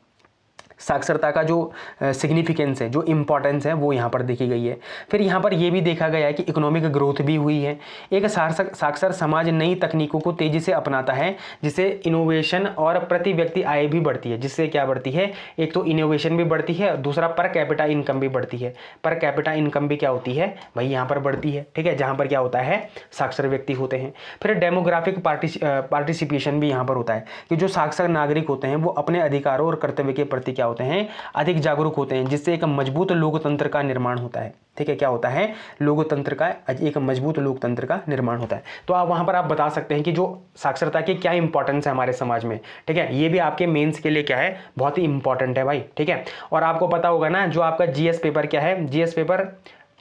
साक्षरता का जो सिग्निफिकेंस है, जो इंपॉर्टेंस है, वो यहाँ पर देखी गई है। फिर यहाँ पर ये भी देखा गया है कि इकोनॉमिक ग्रोथ भी हुई है। एक साक्षर समाज नई तकनीकों को तेजी से अपनाता है, जिससे इनोवेशन और प्रति व्यक्ति आय भी बढ़ती है। जिससे क्या बढ़ती है, एक तो इनोवेशन भी बढ़ती है, दूसरा पर कैपिटा इनकम भी बढ़ती है। पर कैपिटा इनकम भी क्या होती है भाई, यहाँ पर बढ़ती है। ठीक है, जहाँ पर क्या होता है, साक्षर व्यक्ति होते हैं। फिर डेमोग्राफिक पार्टिसिपेशन भी यहाँ पर होता है कि जो साक्षर नागरिक होते हैं वो अपने अधिकारों और कर्तव्य के प्रति क्या होते हैं, अधिक जागरूक होते हैं, जिससे एक मजबूत लोकतंत्र का निर्माण होता है। ठीक है, क्या होता है, लोकतंत्र का, एक मजबूत लोकतंत्र का निर्माण होता है। तो आप वहां पर आप बता सकते हैं कि जो साक्षरता की क्या इंपॉर्टेंस है हमारे समाज में। ठीक है, ये भी आपके मेंस के लिए क्या है, बहुत ही इंपॉर्टेंट है भाई। ठीक है, और आपको पता होगा ना जो आपका जीएस पेपर क्या है, जीएस पेपर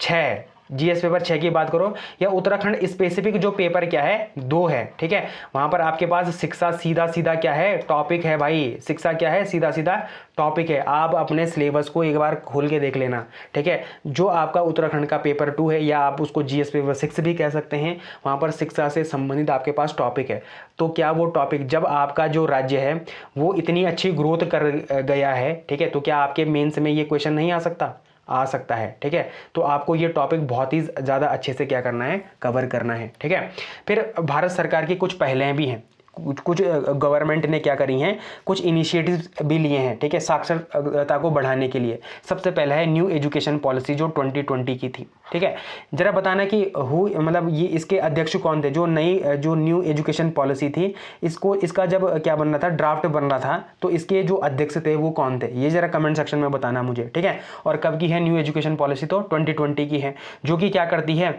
6 है। जीएस पेपर 6 की बात करो या उत्तराखंड स्पेसिफिक जो पेपर क्या है 2 है। ठीक है, वहां पर आपके पास शिक्षा सीधा सीधा क्या है, टॉपिक है भाई। शिक्षा क्या है, सीधा सीधा टॉपिक है। आप अपने सिलेबस को एक बार खोल के देख लेना। ठीक है, जो आपका उत्तराखंड का पेपर 2 है या आप उसको जीएस पेपर 6 भी कह सकते हैं, वहां पर शिक्षा से संबंधित आपके पास टॉपिक है। तो क्या वो टॉपिक, जब आपका जो राज्य है वो इतनी अच्छी ग्रोथ कर गया है, ठीक है, तो क्या आपके मेंस में ये क्वेश्चन नहीं आ सकता, आ सकता है। ठीक है, तो आपको ये टॉपिक बहुत ही ज़्यादा अच्छे से क्या करना है, कवर करना है। ठीक है, फिर भारत सरकार की कुछ पहलें भी हैं, कुछ गवर्नमेंट ने क्या करी हैं, कुछ इनिशिएटिव्स भी लिए हैं। ठीक है, साक्षरता को बढ़ाने के लिए। सबसे पहला है न्यू एजुकेशन पॉलिसी जो 2020 की थी। ठीक है, जरा बताना कि मतलब ये इसके अध्यक्ष कौन थे, जो न्यू एजुकेशन पॉलिसी थी, इसका जब क्या बन रहा था, ड्राफ्ट बन रहा था, तो इसके जो अध्यक्ष थे वो कौन थे, ये जरा कमेंट सेक्शन में बताना मुझे। ठीक है, और कब की है न्यू एजुकेशन पॉलिसी, तो 2020 की है, जो कि क्या करती है,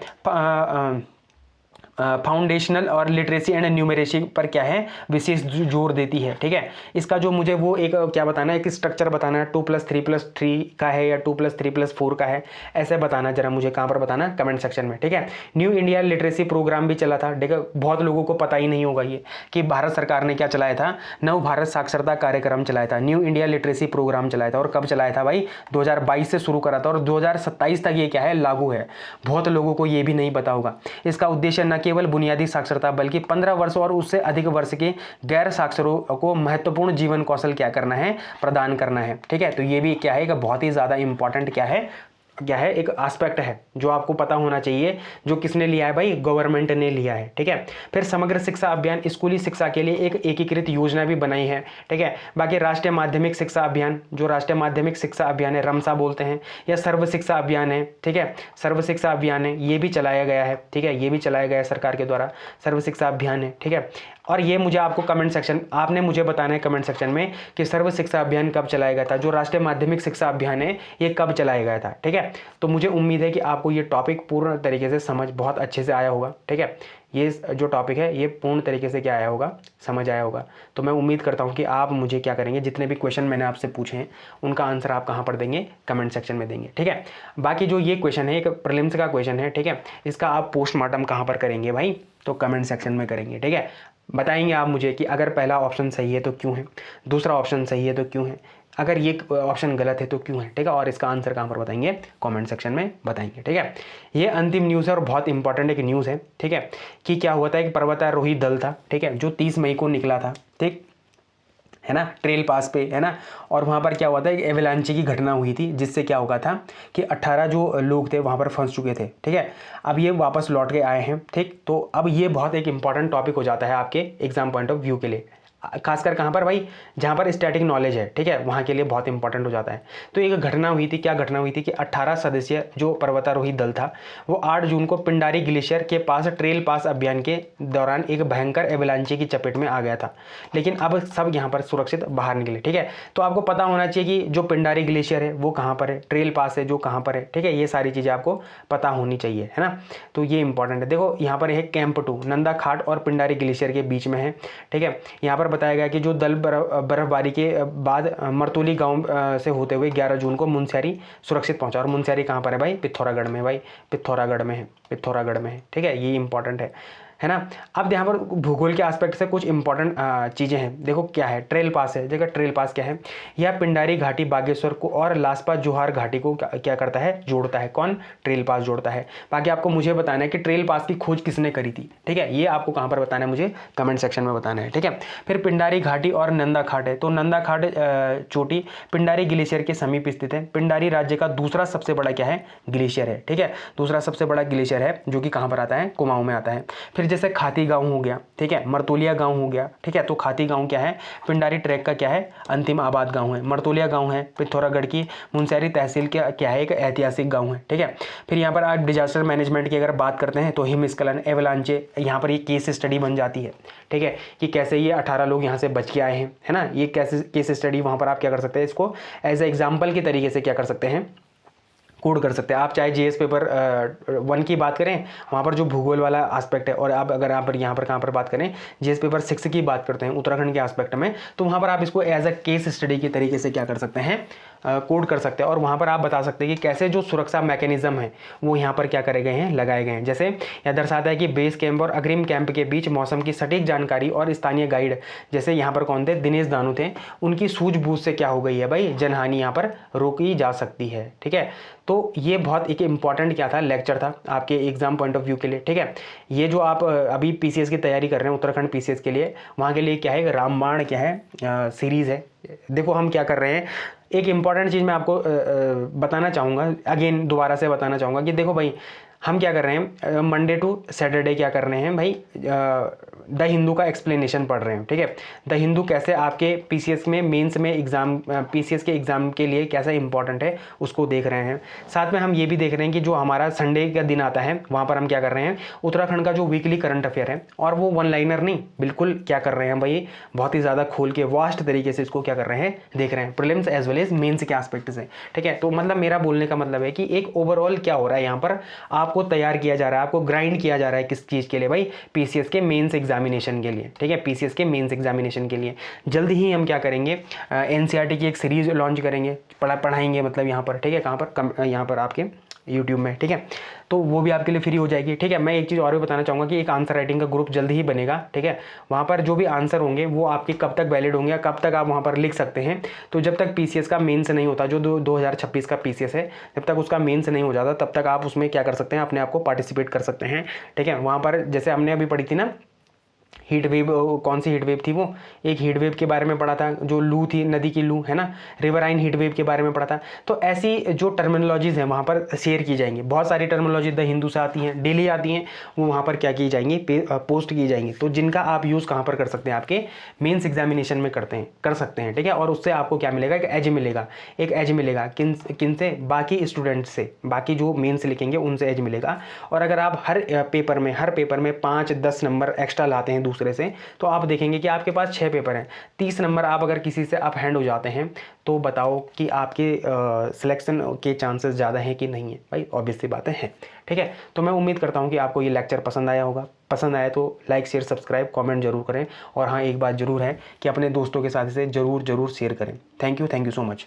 फाउंडेशनल और लिटरेसी एंड न्यूमरेसी पर क्या है, विशेष जोर देती है। ठीक है, इसका जो मुझे वो एक क्या बताना है, एक स्ट्रक्चर बताना है, 2+3+3 का है या 2+3+4 का है, ऐसे बताना जरा मुझे, कहाँ पर बताना, कमेंट सेक्शन में। ठीक है, न्यू इंडिया लिटरेसी प्रोग्राम भी चला था। ठीक है, बहुत लोगों को पता ही नहीं होगा ये कि भारत सरकार ने क्या चलाया था, नव भारत साक्षरता कार्यक्रम चलाया था, न्यू इंडिया लिटरेसी प्रोग्राम चलाया था। और कब चलाया था भाई, 2022 से शुरू करा था और 2027 तक ये क्या है, लागू है। बहुत लोगों को ये भी नहीं पता होगा। इसका उद्देश्य न केवल बुनियादी साक्षरता बल्कि 15 वर्ष और उससे अधिक वर्ष के गैर साक्षरों को महत्वपूर्ण जीवन कौशल क्या करना है, प्रदान करना है। ठीक है, तो ये भी क्या है, एक बहुत ही ज्यादा इंपॉर्टेंट क्या है, एक एस्पेक्ट है जो आपको पता होना चाहिए, जो किसने लिया है भाई, गवर्नमेंट ने लिया है। ठीक है, फिर समग्र शिक्षा अभियान, स्कूली शिक्षा के लिए एक एकीकृत योजना भी बनाई है। ठीक है, बाकी राष्ट्रीय माध्यमिक शिक्षा अभियान, जो राष्ट्रीय माध्यमिक शिक्षा अभियान है, रमसा बोलते हैं, या सर्व शिक्षा अभियान है। ठीक है, सर्व शिक्षा अभियान है, ये भी चलाया गया है। ठीक है, ये भी चलाया गया है सरकार के द्वारा, सर्व शिक्षा अभियान है। ठीक है, और ये मुझे आपको कमेंट सेक्शन, आपने मुझे बताना है कमेंट सेक्शन में कि सर्व शिक्षा अभियान कब चलाया गया था, जो राष्ट्रीय माध्यमिक शिक्षा अभियान है ये कब चलाया गया था। ठीक है, तो मुझे उम्मीद है कि आपको ये टॉपिक पूर्ण तरीके से समझ बहुत अच्छे से आया होगा। ठीक है, ये जो टॉपिक है ये पूर्ण तरीके से क्या आया होगा, समझ आया होगा। तो मैं उम्मीद करता हूँ कि आप मुझे क्या करेंगे, जितने भी क्वेश्चन मैंने आपसे पूछे हैं उनका आंसर आप कहाँ पर देंगे, कमेंट सेक्शन में देंगे। ठीक है, बाकी जो ये क्वेश्चन है एक प्रीलिम्स का क्वेश्चन है। ठीक है, इसका आप पोस्टमार्टम कहाँ पर करेंगे भाई, तो कमेंट सेक्शन में करेंगे। ठीक है, बताएंगे आप मुझे कि अगर पहला ऑप्शन सही है तो क्यों है, दूसरा ऑप्शन सही है तो क्यों है, अगर ये ऑप्शन गलत है तो क्यों है। ठीक है, और इसका आंसर कहाँ पर बताएंगे, कमेंट सेक्शन में बताएंगे। ठीक है, ये अंतिम न्यूज़ है और बहुत इंपॉर्टेंट एक न्यूज़ है। ठीक है, कि क्या हुआ था, एक पर्वतारोही दल था। ठीक है, जो 30 मई को निकला था, ठीक है ना, ट्रेल पास पे, है ना, और वहाँ पर क्या हुआ था, एक एवलांची की घटना हुई थी, जिससे क्या होगा था कि 18 जो लोग थे वहाँ पर फंस चुके थे। ठीक है, अब ये वापस लौट के आए हैं। ठीक, तो अब ये बहुत एक इंपॉर्टेंट टॉपिक हो जाता है आपके एग्जाम पॉइंट ऑफ व्यू के लिए, खासकर कहाँ पर भाई, जहाँ पर स्टैटिक नॉलेज है। ठीक है, वहाँ के लिए बहुत इंपॉर्टेंट हो जाता है। तो एक घटना हुई थी, क्या घटना हुई थी कि 18 सदस्यीय जो पर्वतारोही दल था वो 8 जून को पिंडारी ग्लेशियर के पास ट्रेल पास अभियान के दौरान एक भयंकर एवलांची की चपेट में आ गया था, लेकिन अब सब यहाँ पर सुरक्षित बाहर निकले। ठीक है, तो आपको पता होना चाहिए कि जो पिंडारी ग्लेशियर है वो कहाँ पर है, ट्रेल पास है जो कहाँ पर है। ठीक है, ये सारी चीज़ें आपको पता होनी चाहिए, है ना, तो ये इंपॉर्टेंट है। देखो यहाँ पर है कैंप 2 नंदा खाट और पिंडारी ग्लेशियर के बीच में है। ठीक है, यहाँ पर बताया गया कि जो दल बर्फबारी के बाद मरतोली गांव से होते हुए 11 जून को मुनस्यारी सुरक्षित पहुंचा। और मुनस्यारी कहाँ पर है भाई, पिथौरागढ़ में भाई, पिथौरागढ़ में है, पिथौरागढ़ में है। ठीक है, ये इंपॉर्टेंट है ना। अब यहाँ पर भूगोल के एस्पेक्ट से कुछ इंपॉर्टेंट चीज़ें हैं। देखो क्या है, ट्रेल पास है। देखो ट्रेल पास क्या है, यह पिंडारी घाटी बागेश्वर को और लासपा जोहार घाटी को क्या करता है, जोड़ता है। कौन, ट्रेल पास जोड़ता है। बाकी आपको मुझे बताना है कि ट्रेल पास की खोज किसने करी थी। ठीक है, ये आपको कहाँ पर बताना है, मुझे कमेंट सेक्शन में बताना है। ठीक है, फिर पिंडारी घाटी और नंदा खाट है। तो नंदा खाट चोटी पिंडारी ग्लेशियर के समीप स्थित है। पिंडारी राज्य का दूसरा सबसे बड़ा क्या है, ग्लेशियर है। ठीक है, दूसरा सबसे बड़ा ग्लेशियर है जो कि कहाँ पर आता है, कुमाऊं में आता है। फिर जैसे खाती गांव हो गया, ठीक है, मरतोलिया गांव हो गया, ठीक है। तो खाती गांव क्या है, पिंडारी ट्रैक का क्या है, अंतिम आबाद गांव है। मरतोलिया गांव है पिथौरागढ़ की मुनस्यारी तहसील का क्या है, एक ऐतिहासिक गांव है, ठीक है। फिर यहाँ पर आप डिजास्टर मैनेजमेंट की अगर बात करते हैं तो हिमस्खलन, एवलांचे, यहाँ पर ये केस स्टडी बन जाती है, ठीक है, कि कैसे ये 18 लोग यहाँ से बच के आए हैं, है ना। ये कैसे केस स्टडी वहाँ पर आप क्या कर सकते हैं, इसको एज ए एग्जाम्पल के तरीके से क्या कर सकते हैं, कोड कर सकते हैं आप। चाहे जीएस पेपर 1 की बात करें, वहाँ पर जो भूगोल वाला एस्पेक्ट है, और आप अगर आप यहाँ पर कहाँ पर बात करें, जीएस पेपर 6 की बात करते हैं उत्तराखंड के एस्पेक्ट में, तो वहाँ पर आप इसको एज अ केस स्टडी के तरीके से क्या कर सकते हैं, कोड कर सकते हैं। और वहाँ पर आप बता सकते हैं कि कैसे जो सुरक्षा मैकेनिज्म है वो यहाँ पर क्या करे गए हैं, लगाए गए हैं। जैसे यह दर्शाता है कि बेस कैंप और अग्रिम कैंप के बीच मौसम की सटीक जानकारी और स्थानीय गाइड, जैसे यहाँ पर कौन थे, दिनेश दानू थे, उनकी सूझबूझ से क्या हो गई है भाई, जनहानि यहाँ पर रोकी जा सकती है, ठीक है। तो ये बहुत एक इंपॉर्टेंट क्या था, लेक्चर था आपके एग्जाम पॉइंट ऑफ व्यू के लिए, ठीक है। ये जो आप अभी पीसीएस की तैयारी कर रहे हैं उत्तराखंड पीसीएस के लिए, वहाँ के लिए क्या है, रामबाण क्या है, सीरीज़ है। देखो हम क्या कर रहे हैं, एक इंपॉर्टेंट चीज़ मैं आपको बताना चाहूँगा, अगेन दोबारा से बताना चाहूँगा कि देखो भाई हम क्या कर रहे हैं, मंडे टू सैटरडे क्या कर रहे हैं भाई, द हिंदू का एक्सप्लेनेशन पढ़ रहे हैं, ठीक है। द हिंदू कैसे आपके पीसीएस में मेंस में एग्जाम, पीसीएस के एग्जाम के लिए कैसा इंपॉर्टेंट है उसको देख रहे हैं। साथ में हम ये भी देख रहे हैं कि जो हमारा संडे का दिन आता है वहाँ पर हम क्या कर रहे हैं, उत्तराखंड का जो वीकली करंट अफेयर है, और वो वन लाइनर नहीं, बिल्कुल क्या कर रहे हैं भाई, बहुत ही ज़्यादा खोल के वास्ट तरीके से इसको क्या कर रहे हैं, देख रहे हैं, prelims as well as mains के एस्पेक्ट से, ठीक है। तो मतलब मेरा बोलने का मतलब है कि एक ओवरऑल क्या हो रहा है, यहाँ पर आपको तैयार किया जा रहा है, आपको ग्राइंड किया जा रहा है किस चीज़ के लिए भाई, पीसीएस के मेंस एग्जामिनेशन के लिए, ठीक है, पीसीएस के मेंस एग्जामिनेशन के लिए। जल्द ही हम क्या करेंगे, एनसीईआरटी की एक सीरीज लॉन्च करेंगे, पढ़ाएंगे मतलब यहाँ पर, ठीक है, कहाँ पर, यहाँ पर आपके यूट्यूब में, ठीक है। तो वो भी आपके लिए फ्री हो जाएगी, ठीक है। मैं एक चीज़ और भी बताना चाहूँगा कि एक आंसर राइटिंग का ग्रुप जल्द ही बनेगा, ठीक है। वहाँ पर जो भी आंसर होंगे वो आपके कब तक वैलिड होंगे, कब तक आप वहाँ पर लिख सकते हैं, तो जब तक पीसीएस का मेंस नहीं होता, जो 2026 का पीसीएस है, जब तक उसका मेंस नहीं हो जाता तब तक आप उसमें क्या कर सकते हैं, अपने आप को पार्टिसिपेट कर सकते हैं, ठीक है। वहाँ पर जैसे हमने अभी पढ़ी थी ना हीट वेव, कौन सी हीट वेव थी वो, एक हीट वेव के बारे में पढ़ा था, जो लू थी, नदी की लू, है ना, रिवराइन हीट वेव के बारे में पढ़ा था। तो ऐसी जो टर्मिनोलॉजीज हैं वहाँ पर शेयर की जाएंगी, बहुत सारी टर्मिनोलॉजी द हिंदू से आती हैं, डेली आती हैं, वो वहाँ पर क्या की जाएंगी, पोस्ट की जाएंगी, तो जिनका आप यूज़ कहाँ पर कर सकते हैं, आपके मेंस एग्जामिनेशन में कर सकते हैं, ठीक है। और उससे आपको क्या मिलेगा, एक एज मिलेगा, किन से, बाकी स्टूडेंट से, बाकी जो मेंस लिखेंगे उनसे एज मिलेगा। और अगर आप हर पेपर में 5-10 नंबर एक्स्ट्रा लाते हैं दूसरे से, तो आप देखेंगे कि आपके पास 6 पेपर हैं, 30 नंबर आप अगर किसी से अप हैंड हो जाते हैं, तो बताओ कि आपके सिलेक्शन के चांसेस ज़्यादा हैं कि नहीं है भाई, ऑब्वियस सी बातें हैं, ठीक है। तो मैं उम्मीद करता हूँ कि आपको ये लेक्चर पसंद आया होगा। पसंद आया तो लाइक शेयर सब्सक्राइब कमेंट जरूर करें। और हाँ, एक बात जरूर है कि अपने दोस्तों के साथ इसे जरूर शेयर करें। Thank you so much.